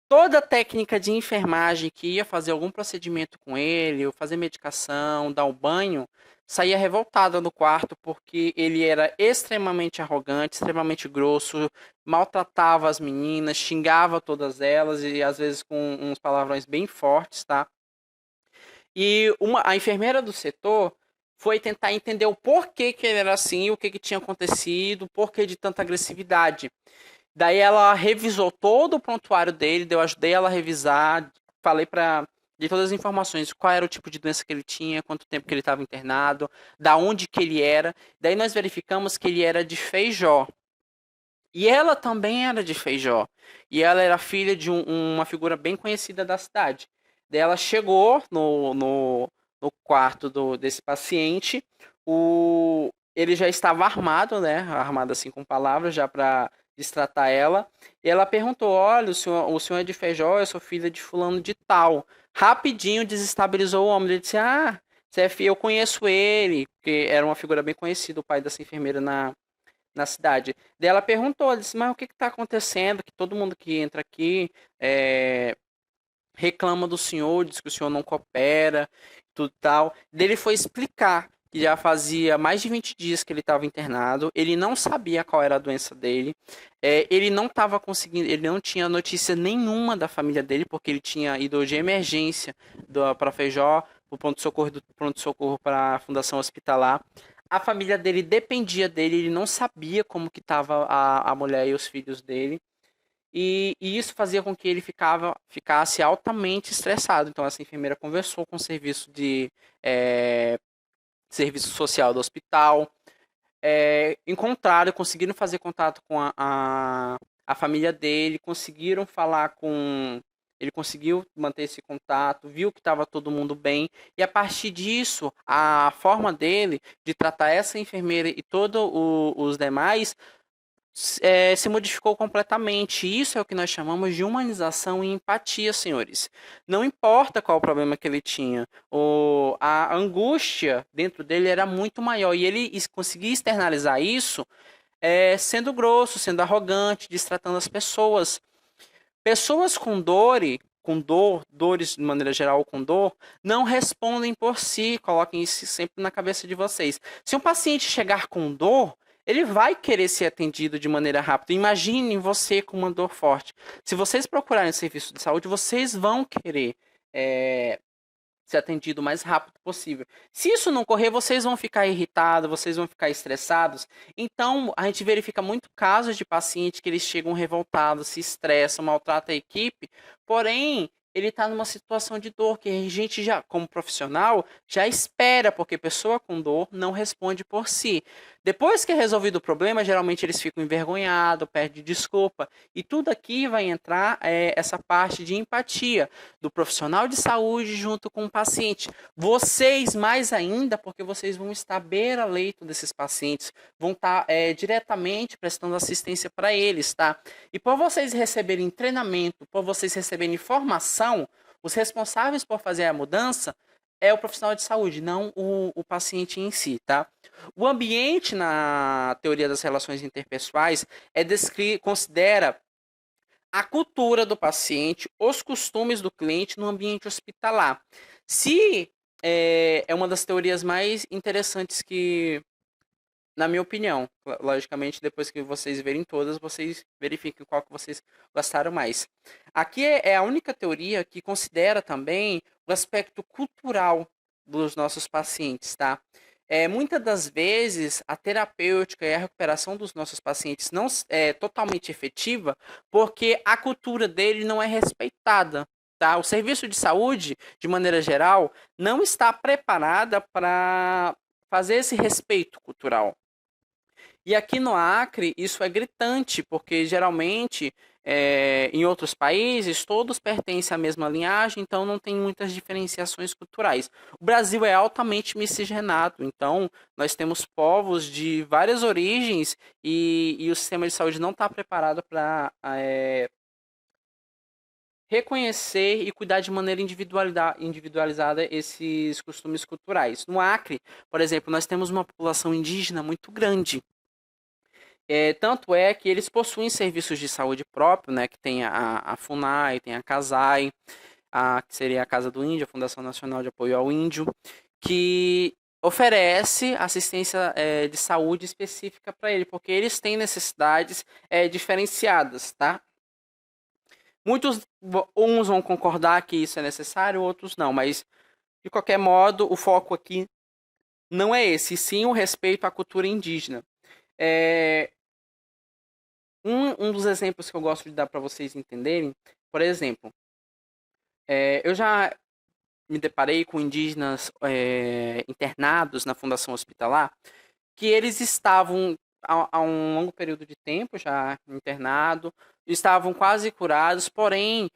Toda técnica de enfermagem que ia fazer algum procedimento com ele, ou fazer medicação, dar um banho, saía revoltada no quarto porque ele era extremamente arrogante, extremamente grosso, maltratava as meninas, xingava todas elas e às vezes com uns palavrões bem fortes, tá? E a enfermeira do setor foi tentar entender o porquê que ele era assim, o que tinha acontecido, o porquê de tanta agressividade. Daí ela revisou todo o prontuário dele, eu ajudei ela a revisar, falei de todas as informações, qual era o tipo de doença que ele tinha, quanto tempo que ele estava internado, da onde que ele era. Daí nós verificamos que ele era de Feijó. E ela também era de Feijó. E ela era filha de uma figura bem conhecida da cidade. Daí ela chegou no quarto desse paciente, ele já estava armado, né? Armado assim com palavras, já para destratar ela. E ela perguntou: olha, o senhor é de Feijó, eu sou filha de fulano de tal. Rapidinho desestabilizou o homem. Ele disse: ah, CF, eu conheço ele, porque era uma figura bem conhecida, o pai dessa enfermeira na cidade. Daí ela perguntou, ela disse, mas o que está acontecendo? Que todo mundo que entra aqui é, reclama do senhor, diz que o senhor não coopera, tudo tal. Daí ele foi explicar que já fazia mais de 20 dias que ele estava internado, ele não sabia qual era a doença dele, ele não estava conseguindo, ele não tinha notícia nenhuma da família dele, porque ele tinha ido de emergência para Feijó, para o pronto-socorro do pronto-socorro para a Fundação Hospitalar. A família dele dependia dele, ele não sabia como que estava a mulher e os filhos dele. E isso fazia com que ele ficasse altamente estressado. Então, essa enfermeira conversou com o é, serviço social do hospital, conseguiram fazer contato com a família dele, conseguiram falar com. Ele conseguiu manter esse contato, viu que estava todo mundo bem, e a partir disso, a forma dele de tratar essa enfermeira e todos os demais se modificou completamente. Isso é o que nós chamamos de humanização e empatia, senhores. Não importa qual o problema que ele tinha, a angústia dentro dele era muito maior e ele conseguia externalizar isso sendo grosso, sendo arrogante, destratando as pessoas. Pessoas dores de maneira geral, com dor, não respondem por si. Coloquem isso sempre na cabeça de vocês. Se um paciente chegar com dor, ele vai querer ser atendido de maneira rápida. Imaginem você com uma dor forte. Se vocês procurarem serviço de saúde, vocês vão querer é, ser atendido o mais rápido possível. Se isso não correr, vocês vão ficar irritados, vocês vão ficar estressados. Então, a gente verifica muito casos de pacientes que eles chegam revoltados, se estressam, maltratam a equipe, porém, ele está numa situação de dor que a gente já, como profissional, já espera, porque pessoa com dor não responde por si. Depois que é resolvido o problema, geralmente eles ficam envergonhados, pedem desculpa, e tudo aqui vai entrar essa parte de empatia do profissional de saúde junto com o paciente. Vocês mais ainda, porque vocês vão estar beira-leito desses pacientes, vão estar diretamente prestando assistência para eles, tá? E por vocês receberem treinamento, por vocês receberem formação, os responsáveis por fazer a mudança é o profissional de saúde, não o paciente em si, tá? O ambiente na teoria das relações interpessoais considera a cultura do paciente, os costumes do cliente no ambiente hospitalar. Se é uma das teorias mais interessantes que, na minha opinião, logicamente, depois que vocês verem todas, vocês verifiquem qual que vocês gostaram mais. Aqui é a única teoria que considera também o aspecto cultural dos nossos pacientes, tá? Muitas das vezes, a terapêutica e a recuperação dos nossos pacientes não é totalmente efetiva porque a cultura dele não é respeitada. Tá? O serviço de saúde, de maneira geral, não está preparada para fazer esse respeito cultural. E aqui no Acre, isso é gritante, porque geralmente em outros países todos pertencem à mesma linhagem, então não tem muitas diferenciações culturais. O Brasil é altamente miscigenado, então nós temos povos de várias origens e o sistema de saúde não está preparado para reconhecer e cuidar de maneira individualizada esses costumes culturais. No Acre, por exemplo, nós temos uma população indígena muito grande. Tanto é que eles possuem serviços de saúde próprio, né, que tem a FUNAI, tem a CASAI, que seria a Casa do Índio, a Fundação Nacional de Apoio ao Índio, que oferece assistência de saúde específica para ele, porque eles têm necessidades diferenciadas, tá? Uns vão concordar que isso é necessário, outros não, mas de qualquer modo, o foco aqui não é esse, sim o respeito à cultura indígena. Um dos exemplos que eu gosto de dar para vocês entenderem, por exemplo, eu já me deparei com indígenas internados na Fundação Hospitalar, que eles estavam há um longo período de tempo já internado, estavam quase curados, porém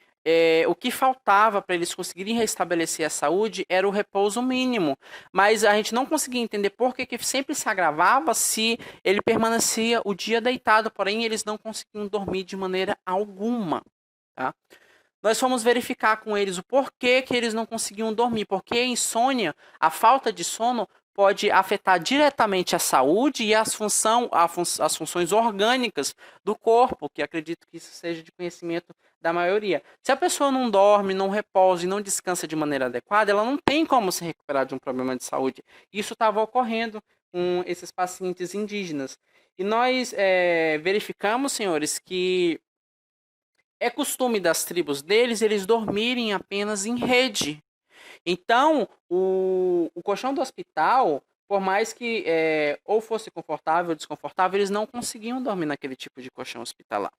o que faltava para eles conseguirem restabelecer a saúde era o repouso mínimo. Mas a gente não conseguia entender por que sempre se agravava se ele permanecia o dia deitado, porém eles não conseguiam dormir de maneira alguma. Tá? nós fomos verificar com eles o porquê que eles não conseguiam dormir, porque a insônia, a falta de sono, pode afetar diretamente a saúde e as funções orgânicas do corpo, que acredito que isso seja de conhecimento da maioria. Se a pessoa não dorme, não repousa e não descansa de maneira adequada, ela não tem como se recuperar de um problema de saúde. Isso estava ocorrendo com esses pacientes indígenas. E nós verificamos, senhores, que é costume das tribos deles eles dormirem apenas em rede. Então, o colchão do hospital, por mais que ou fosse confortável ou desconfortável, eles não conseguiam dormir naquele tipo de colchão hospitalar.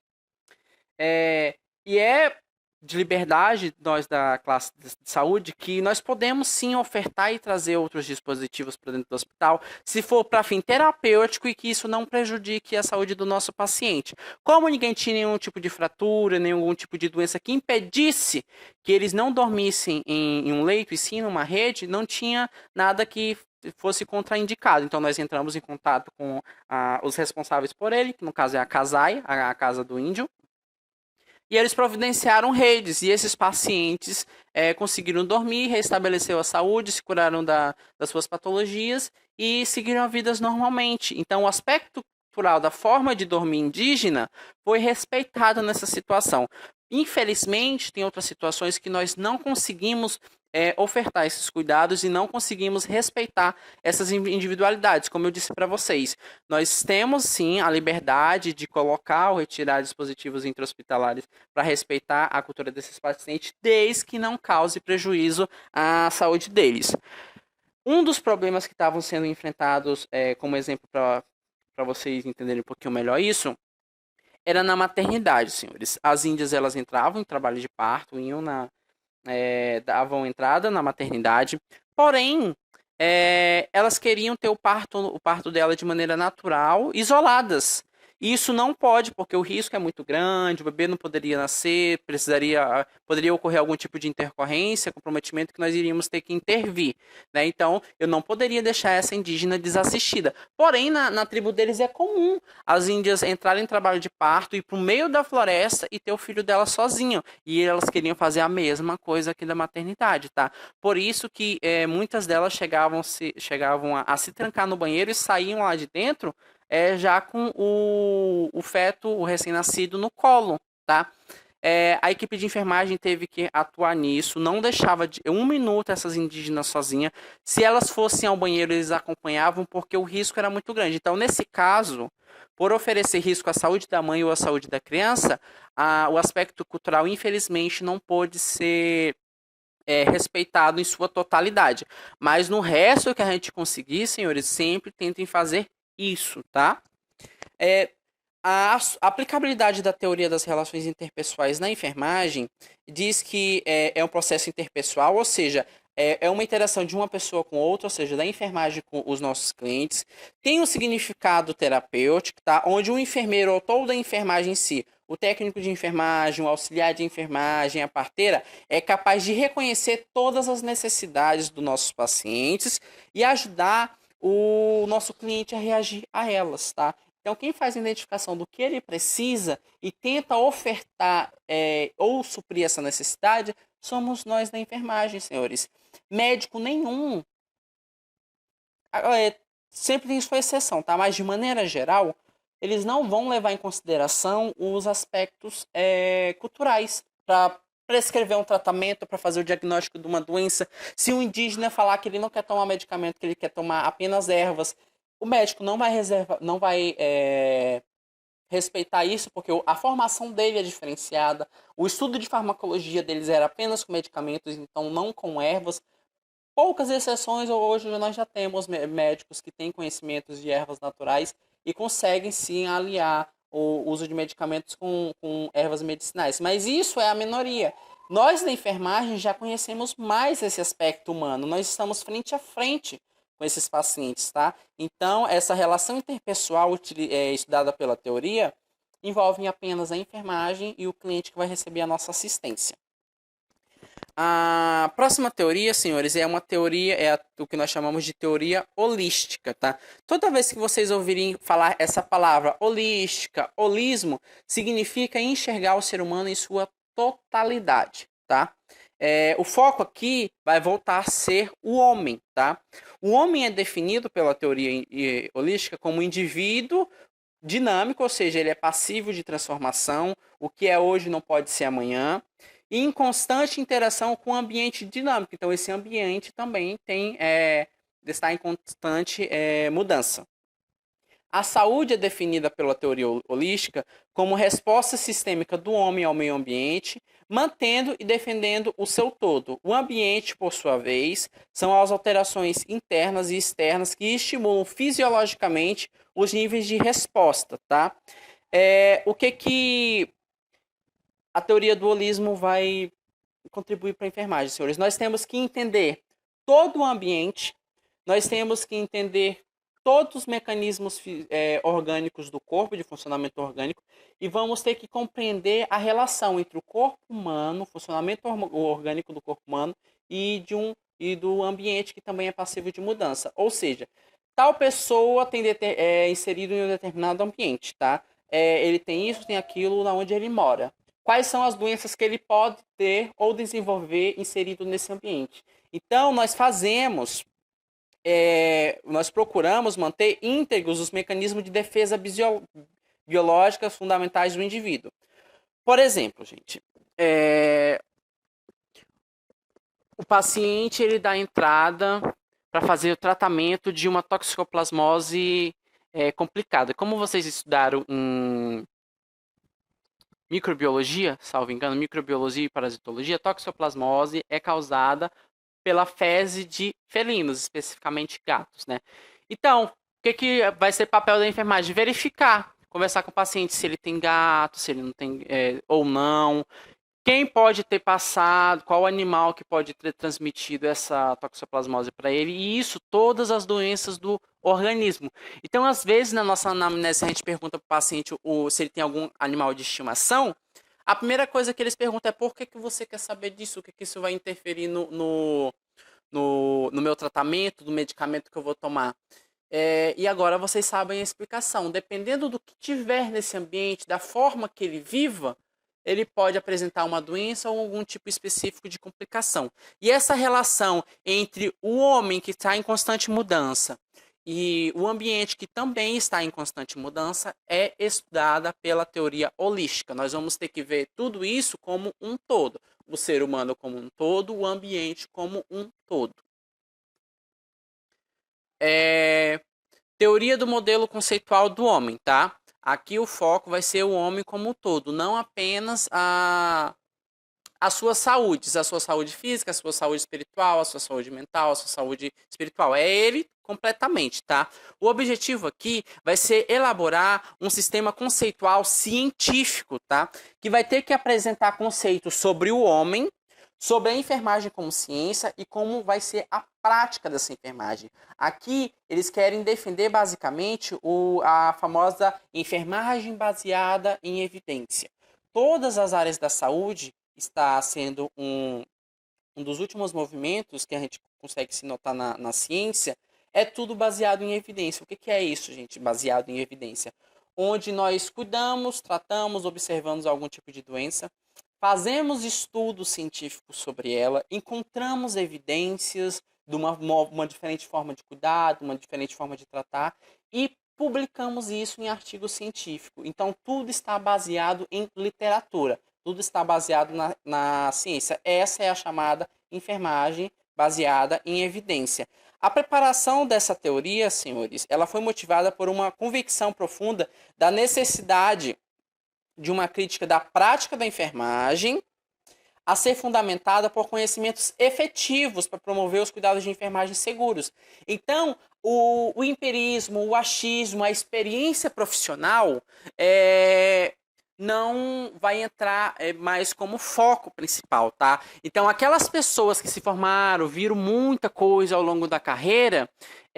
E é de liberdade, nós da classe de saúde, que nós podemos sim ofertar e trazer outros dispositivos para dentro do hospital, se for para fim terapêutico e que isso não prejudique a saúde do nosso paciente. Como ninguém tinha nenhum tipo de fratura, nenhum tipo de doença que impedisse que eles não dormissem em um leito e sim numa rede, não tinha nada que fosse contraindicado. Então nós entramos em contato com os responsáveis por ele, que no caso é a CASAI, a Casa do Índio, e eles providenciaram redes, e esses pacientes conseguiram dormir, restabeleceram a saúde, se curaram das suas patologias e seguiram a vida normalmente. Então, o aspecto cultural da forma de dormir indígena foi respeitado nessa situação. Infelizmente, tem outras situações que nós não conseguimos ofertar esses cuidados e não conseguimos respeitar essas individualidades, como eu disse para vocês. Nós temos sim a liberdade de colocar ou retirar dispositivos intra-hospitalares para respeitar a cultura desses pacientes, desde que não cause prejuízo à saúde deles. Um dos problemas que estavam sendo enfrentados, como exemplo para vocês entenderem um pouquinho melhor isso, era na maternidade, senhores. As índias elas entravam em trabalho de parto, davam entrada na maternidade, porém elas queriam ter o parto dela de maneira natural, isoladas. E isso não pode, porque o risco é muito grande, o bebê não poderia nascer, poderia ocorrer algum tipo de intercorrência, comprometimento que nós iríamos ter que intervir. Né? Então, eu não poderia deixar essa indígena desassistida. Porém, na tribo deles é comum as índias entrarem em trabalho de parto, ir para o meio da floresta e ter o filho dela sozinho. E elas queriam fazer a mesma coisa aqui da maternidade, tá? Por isso que muitas delas chegavam a se trancar no banheiro e saíam lá de dentro já com o feto, o recém-nascido, no colo, tá? A equipe de enfermagem teve que atuar nisso, não deixava de 1 minuto essas indígenas sozinhas. Se elas fossem ao banheiro, eles acompanhavam, porque o risco era muito grande. Então, nesse caso, por oferecer risco à saúde da mãe ou à saúde da criança, o aspecto cultural, infelizmente, não pôde ser respeitado em sua totalidade. Mas no resto que a gente conseguir, senhores, sempre tentem fazer isso, tá? A aplicabilidade da teoria das relações interpessoais na enfermagem diz que é um processo interpessoal, ou seja, é uma interação de uma pessoa com outra, ou seja, da enfermagem com os nossos clientes. Tem um significado terapêutico, tá? Onde o enfermeiro ou toda a enfermagem em si, o técnico de enfermagem, o auxiliar de enfermagem, a parteira, é capaz de reconhecer todas as necessidades dos nossos pacientes e ajudar o nosso cliente a reagir a elas, tá? Então, quem faz a identificação do que ele precisa e tenta ofertar ou suprir essa necessidade, somos nós da enfermagem, senhores. Médico nenhum, sempre tem sua exceção, tá? Mas, de maneira geral, eles não vão levar em consideração os aspectos culturais para prescrever um tratamento, para fazer o diagnóstico de uma doença. Se um indígena falar que ele não quer tomar medicamento, que ele quer tomar apenas ervas, o médico não vai respeitar isso, porque a formação dele é diferenciada, o estudo de farmacologia deles era apenas com medicamentos, então não com ervas. Poucas exceções, hoje nós já temos médicos que têm conhecimentos de ervas naturais e conseguem sim aliar o uso de medicamentos com ervas medicinais. Mas isso é a minoria. Nós da enfermagem já conhecemos mais esse aspecto humano. Nós estamos frente a frente com esses pacientes, tá? Então, essa relação interpessoal estudada pela teoria envolve apenas a enfermagem e o cliente que vai receber a nossa assistência. A próxima teoria, senhores, é uma teoria, o que nós chamamos de teoria holística, tá? Toda vez que vocês ouvirem falar essa palavra holística, holismo, significa enxergar o ser humano em sua totalidade, tá? O foco aqui vai voltar a ser o homem, tá? O homem é definido pela teoria holística como um indivíduo dinâmico, ou seja, ele é passivo de transformação, o que é hoje não pode ser amanhã, e em constante interação com o ambiente dinâmico. Então, esse ambiente também está em constante mudança. A saúde é definida pela teoria holística como resposta sistêmica do homem ao meio ambiente, mantendo e defendendo o seu todo. O ambiente, por sua vez, são as alterações internas e externas que estimulam fisiologicamente os níveis de resposta, tá? O que a teoria do holismo vai contribuir para a enfermagem, senhores? Nós temos que entender todo o ambiente, nós temos que entender todos os mecanismos orgânicos do corpo, de funcionamento orgânico, e vamos ter que compreender a relação entre o corpo humano, o funcionamento orgânico do corpo humano, e do ambiente, que também é passivo de mudança. Ou seja, tal pessoa tem inserido em um determinado ambiente, tá? Ele tem isso, tem aquilo, na onde ele mora. Quais são as doenças que ele pode ter ou desenvolver inserido nesse ambiente? Então, nós procuramos manter íntegros os mecanismos de defesa biológicas fundamentais do indivíduo. Por exemplo, gente, o paciente ele dá entrada para fazer o tratamento de uma toxoplasmose complicada. Como vocês estudaram em microbiologia, salvo engano, microbiologia e parasitologia, toxoplasmose é causada pela fezes de felinos, especificamente gatos, né? Então, o que vai ser o papel da enfermagem? Verificar, conversar com o paciente se ele tem gato, se ele não tem ou não, quem pode ter passado, qual animal que pode ter transmitido essa toxoplasmose para ele, e isso, todas as doenças do organismo. Então, às vezes, na nossa anamnese, a gente pergunta para o paciente se ele tem algum animal de estimação. A primeira coisa que eles perguntam é: por que você quer saber disso? O que isso vai interferir no meu tratamento, do medicamento que eu vou tomar? E agora vocês sabem a explicação. Dependendo do que tiver nesse ambiente, da forma que ele viva, ele pode apresentar uma doença ou algum tipo específico de complicação. E essa relação entre o homem, que está em constante mudança, e o ambiente, que também está em constante mudança, é estudada pela teoria holística. Nós vamos ter que ver tudo isso como um todo. O ser humano como um todo, o ambiente como um todo. Teoria do modelo conceitual do homem, tá? Aqui o foco vai ser o homem como um todo, não apenas a sua saúde física, a sua saúde espiritual, a sua saúde mental, a sua saúde espiritual. É ele completamente, tá? O objetivo aqui vai ser elaborar um sistema conceitual científico, tá? Que vai ter que apresentar conceitos sobre o homem, sobre a enfermagem como ciência e como vai ser a prática dessa enfermagem. Aqui eles querem defender basicamente a famosa enfermagem baseada em evidência. Todas as áreas da saúde está sendo um dos últimos movimentos que a gente consegue se notar na ciência, é tudo baseado em evidência. O que é isso, gente? Baseado em evidência. Onde nós cuidamos, tratamos, observamos algum tipo de doença, fazemos estudos científicos sobre ela, encontramos evidências de uma diferente forma de cuidar, de uma diferente forma de tratar, e publicamos isso em artigo científico. Então, tudo está baseado em literatura, tudo está baseado na ciência. Essa é a chamada enfermagem baseada em evidência. A preparação dessa teoria, senhores, ela foi motivada por uma convicção profunda da necessidade de uma crítica da prática da enfermagem a ser fundamentada por conhecimentos efetivos para promover os cuidados de enfermagem seguros. Então, o empirismo, o achismo, a experiência profissional não vai entrar mais como foco principal, tá? Então, aquelas pessoas que se formaram, viram muita coisa ao longo da carreira,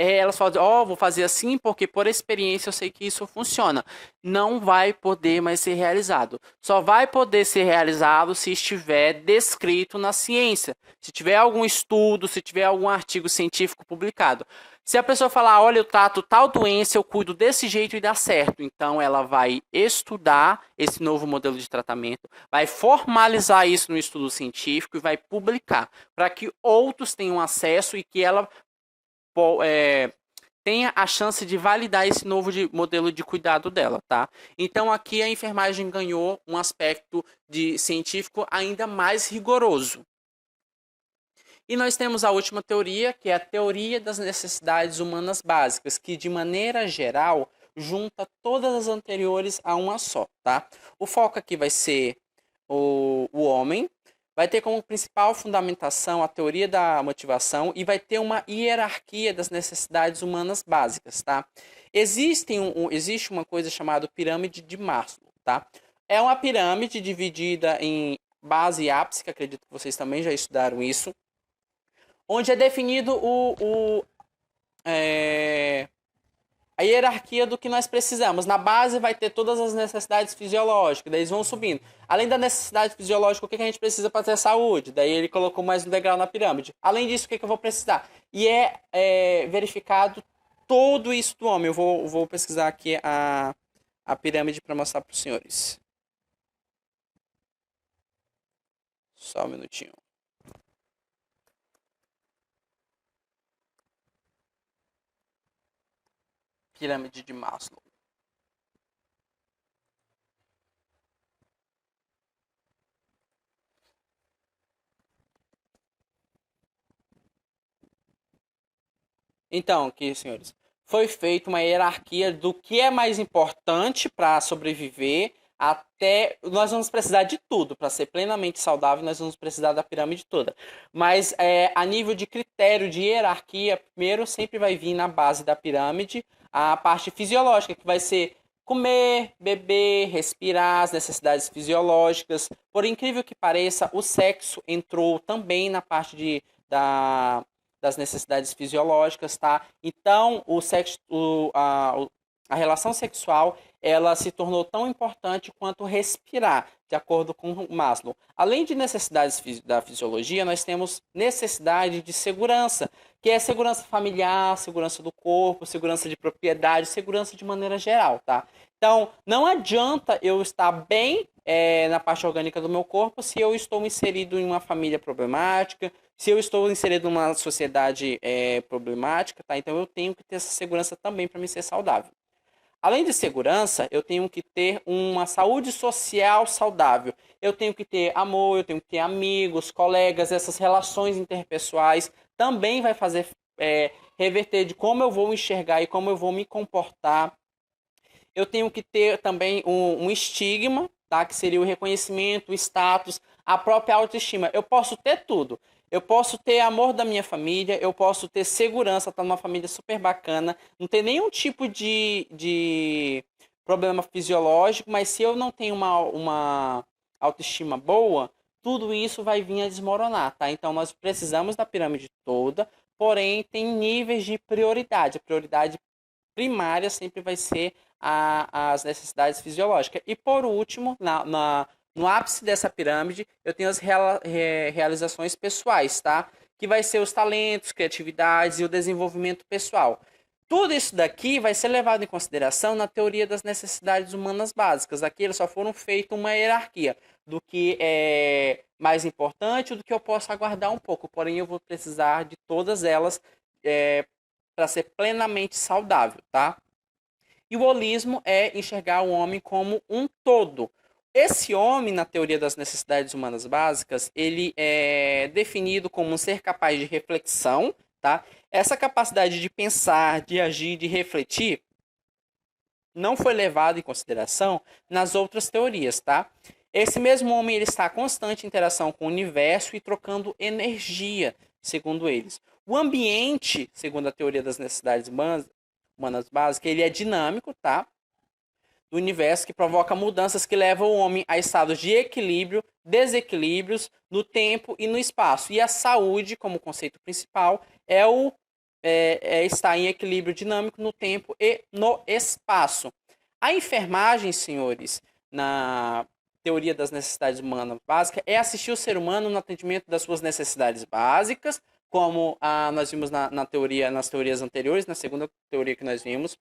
elas falam, ó, vou fazer assim porque por experiência eu sei que isso funciona. Não vai poder mais ser realizado. Só vai poder ser realizado se estiver descrito na ciência. Se tiver algum estudo, se tiver algum artigo científico publicado. Se a pessoa falar, olha, eu trato tal doença, eu cuido desse jeito e dá certo. Então ela vai estudar esse novo modelo de tratamento, vai formalizar isso no estudo científico e vai publicar, para que outros tenham acesso e que ela tenha a chance de validar esse novo modelo de cuidado dela, tá? Então aqui a enfermagem ganhou um aspecto de científico ainda mais rigoroso. E nós temos a última teoria, que é a teoria das necessidades humanas básicas, que de maneira geral junta todas as anteriores a uma só, tá? O foco aqui vai ser o homem, vai ter como principal fundamentação a teoria da motivação e vai ter uma hierarquia das necessidades humanas básicas, tá? Existe uma coisa chamada pirâmide de Maslow, tá? É uma pirâmide dividida em base e ápice, que acredito que vocês também já estudaram isso, onde é definido a hierarquia do que nós precisamos. Na base vai ter todas as necessidades fisiológicas, daí eles vão subindo. Além da necessidade fisiológica, o que a gente precisa para ter saúde? Daí ele colocou mais um degrau na pirâmide. Além disso, o que eu vou precisar? E verificado todo isso do homem. Eu vou pesquisar aqui a pirâmide para mostrar para os senhores. Só um minutinho. Pirâmide de Maslow. Então, aqui, senhores, foi feita uma hierarquia do que é mais importante para sobreviver até. Nós vamos precisar de tudo para ser plenamente saudável, nós vamos precisar da pirâmide toda. Mas a nível de critério de hierarquia, primeiro sempre vai vir na base da pirâmide a parte fisiológica, que vai ser comer, beber, respirar, as necessidades fisiológicas. Por incrível que pareça, o sexo entrou também na parte das necessidades fisiológicas, tá? Então, o sexo, a relação sexual, ela se tornou tão importante quanto respirar, de acordo com Maslow. Além de necessidades da fisiologia, nós temos necessidade de segurança, que é segurança familiar, segurança do corpo, segurança de propriedade, segurança de maneira geral, tá? Então, não adianta eu estar bem na parte orgânica do meu corpo se eu estou inserido em uma família problemática, se eu estou inserido numa sociedade problemática, tá? Então eu tenho que ter essa segurança também para me ser saudável. Além de segurança, eu tenho que ter uma saúde social saudável. Eu tenho que ter amor, eu tenho que ter amigos, colegas, essas relações interpessoais também vai fazer reverter de como eu vou enxergar e como eu vou me comportar. Eu tenho que ter também um estigma, tá? Que seria o reconhecimento, o status, a própria autoestima. Eu posso ter tudo. Eu posso ter amor da minha família, eu posso ter segurança, estar numa família super bacana, não ter nenhum tipo de problema fisiológico, mas se eu não tenho uma autoestima boa, tudo isso vai vir a desmoronar, tá? Então nós precisamos da pirâmide toda, porém tem níveis de prioridade. A prioridade primária sempre vai ser as necessidades fisiológicas. E por último, no ápice dessa pirâmide, eu tenho as realizações pessoais, tá? Que vai ser os talentos, criatividades e o desenvolvimento pessoal. Tudo isso daqui vai ser levado em consideração na teoria das necessidades humanas básicas. Aqui eles só foram feitos uma hierarquia do que é mais importante, do que eu posso aguardar um pouco. Porém, eu vou precisar de todas elas para ser plenamente saudável, tá? E o holismo é enxergar o homem como um todo. Esse homem, na teoria das necessidades humanas básicas, ele é definido como um ser capaz de reflexão, tá? Essa capacidade de pensar, de agir, de refletir, não foi levado em consideração nas outras teorias, tá? Esse mesmo homem ele está em constante interação com o universo e trocando energia, segundo eles. O ambiente, segundo a teoria das necessidades humanas básicas, ele é dinâmico, tá? Do universo que provoca mudanças que levam o homem a estados de equilíbrio, desequilíbrios no tempo e no espaço. E a saúde, como conceito principal, é o está em equilíbrio dinâmico no tempo e no espaço. A enfermagem, senhores, na teoria das necessidades humanas básicas, é assistir o ser humano no atendimento das suas necessidades básicas, como nós vimos na teoria, nas teorias anteriores, na segunda teoria que nós vimos,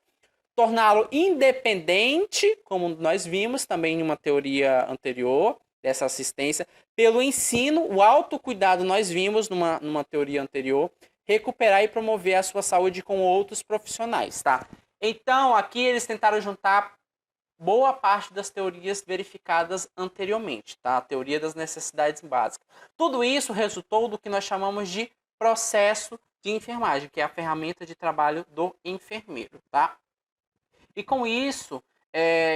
torná-lo independente, como nós vimos também em uma teoria anterior, dessa assistência, pelo ensino, o autocuidado nós vimos numa teoria anterior, recuperar e promover a sua saúde com outros profissionais, tá? Então, aqui eles tentaram juntar boa parte das teorias verificadas anteriormente, tá? A teoria das necessidades básicas. Tudo isso resultou do que nós chamamos de processo de enfermagem, que é a ferramenta de trabalho do enfermeiro, tá? E com isso,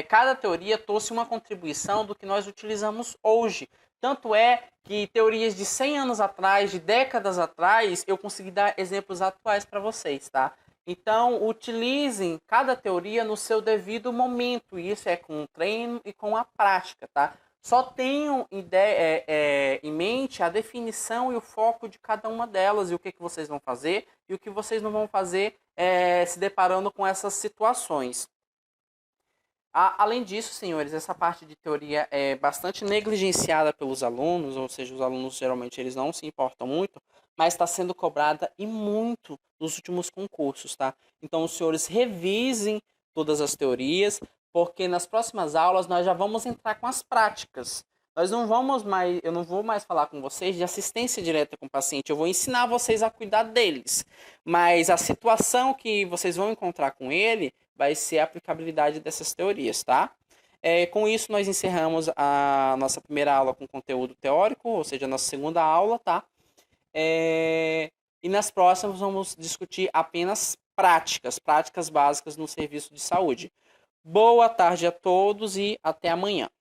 cada teoria trouxe uma contribuição do que nós utilizamos hoje. Tanto é que teorias de 100 anos atrás, de décadas atrás, eu consegui dar exemplos atuais para vocês, tá? Então, utilizem cada teoria no seu devido momento. Isso é com o treino e com a prática, tá? Só tenham em mente a definição e o foco de cada uma delas e o que vocês vão fazer e o que vocês não vão fazer se deparando com essas situações. Além disso, senhores, essa parte de teoria é bastante negligenciada pelos alunos, ou seja, os alunos geralmente eles não se importam muito, mas está sendo cobrada e muito nos últimos concursos, tá? Então, os senhores revisem todas as teorias, porque nas próximas aulas nós já vamos entrar com as práticas. Eu não vou mais falar com vocês de assistência direta com o paciente, eu vou ensinar vocês a cuidar deles. Mas a situação que vocês vão encontrar com ele vai ser a aplicabilidade dessas teorias, tá? Com isso, nós encerramos a nossa primeira aula com conteúdo teórico, ou seja, a nossa segunda aula, tá? E nas próximas vamos discutir apenas práticas básicas no serviço de saúde. Boa tarde a todos e até amanhã.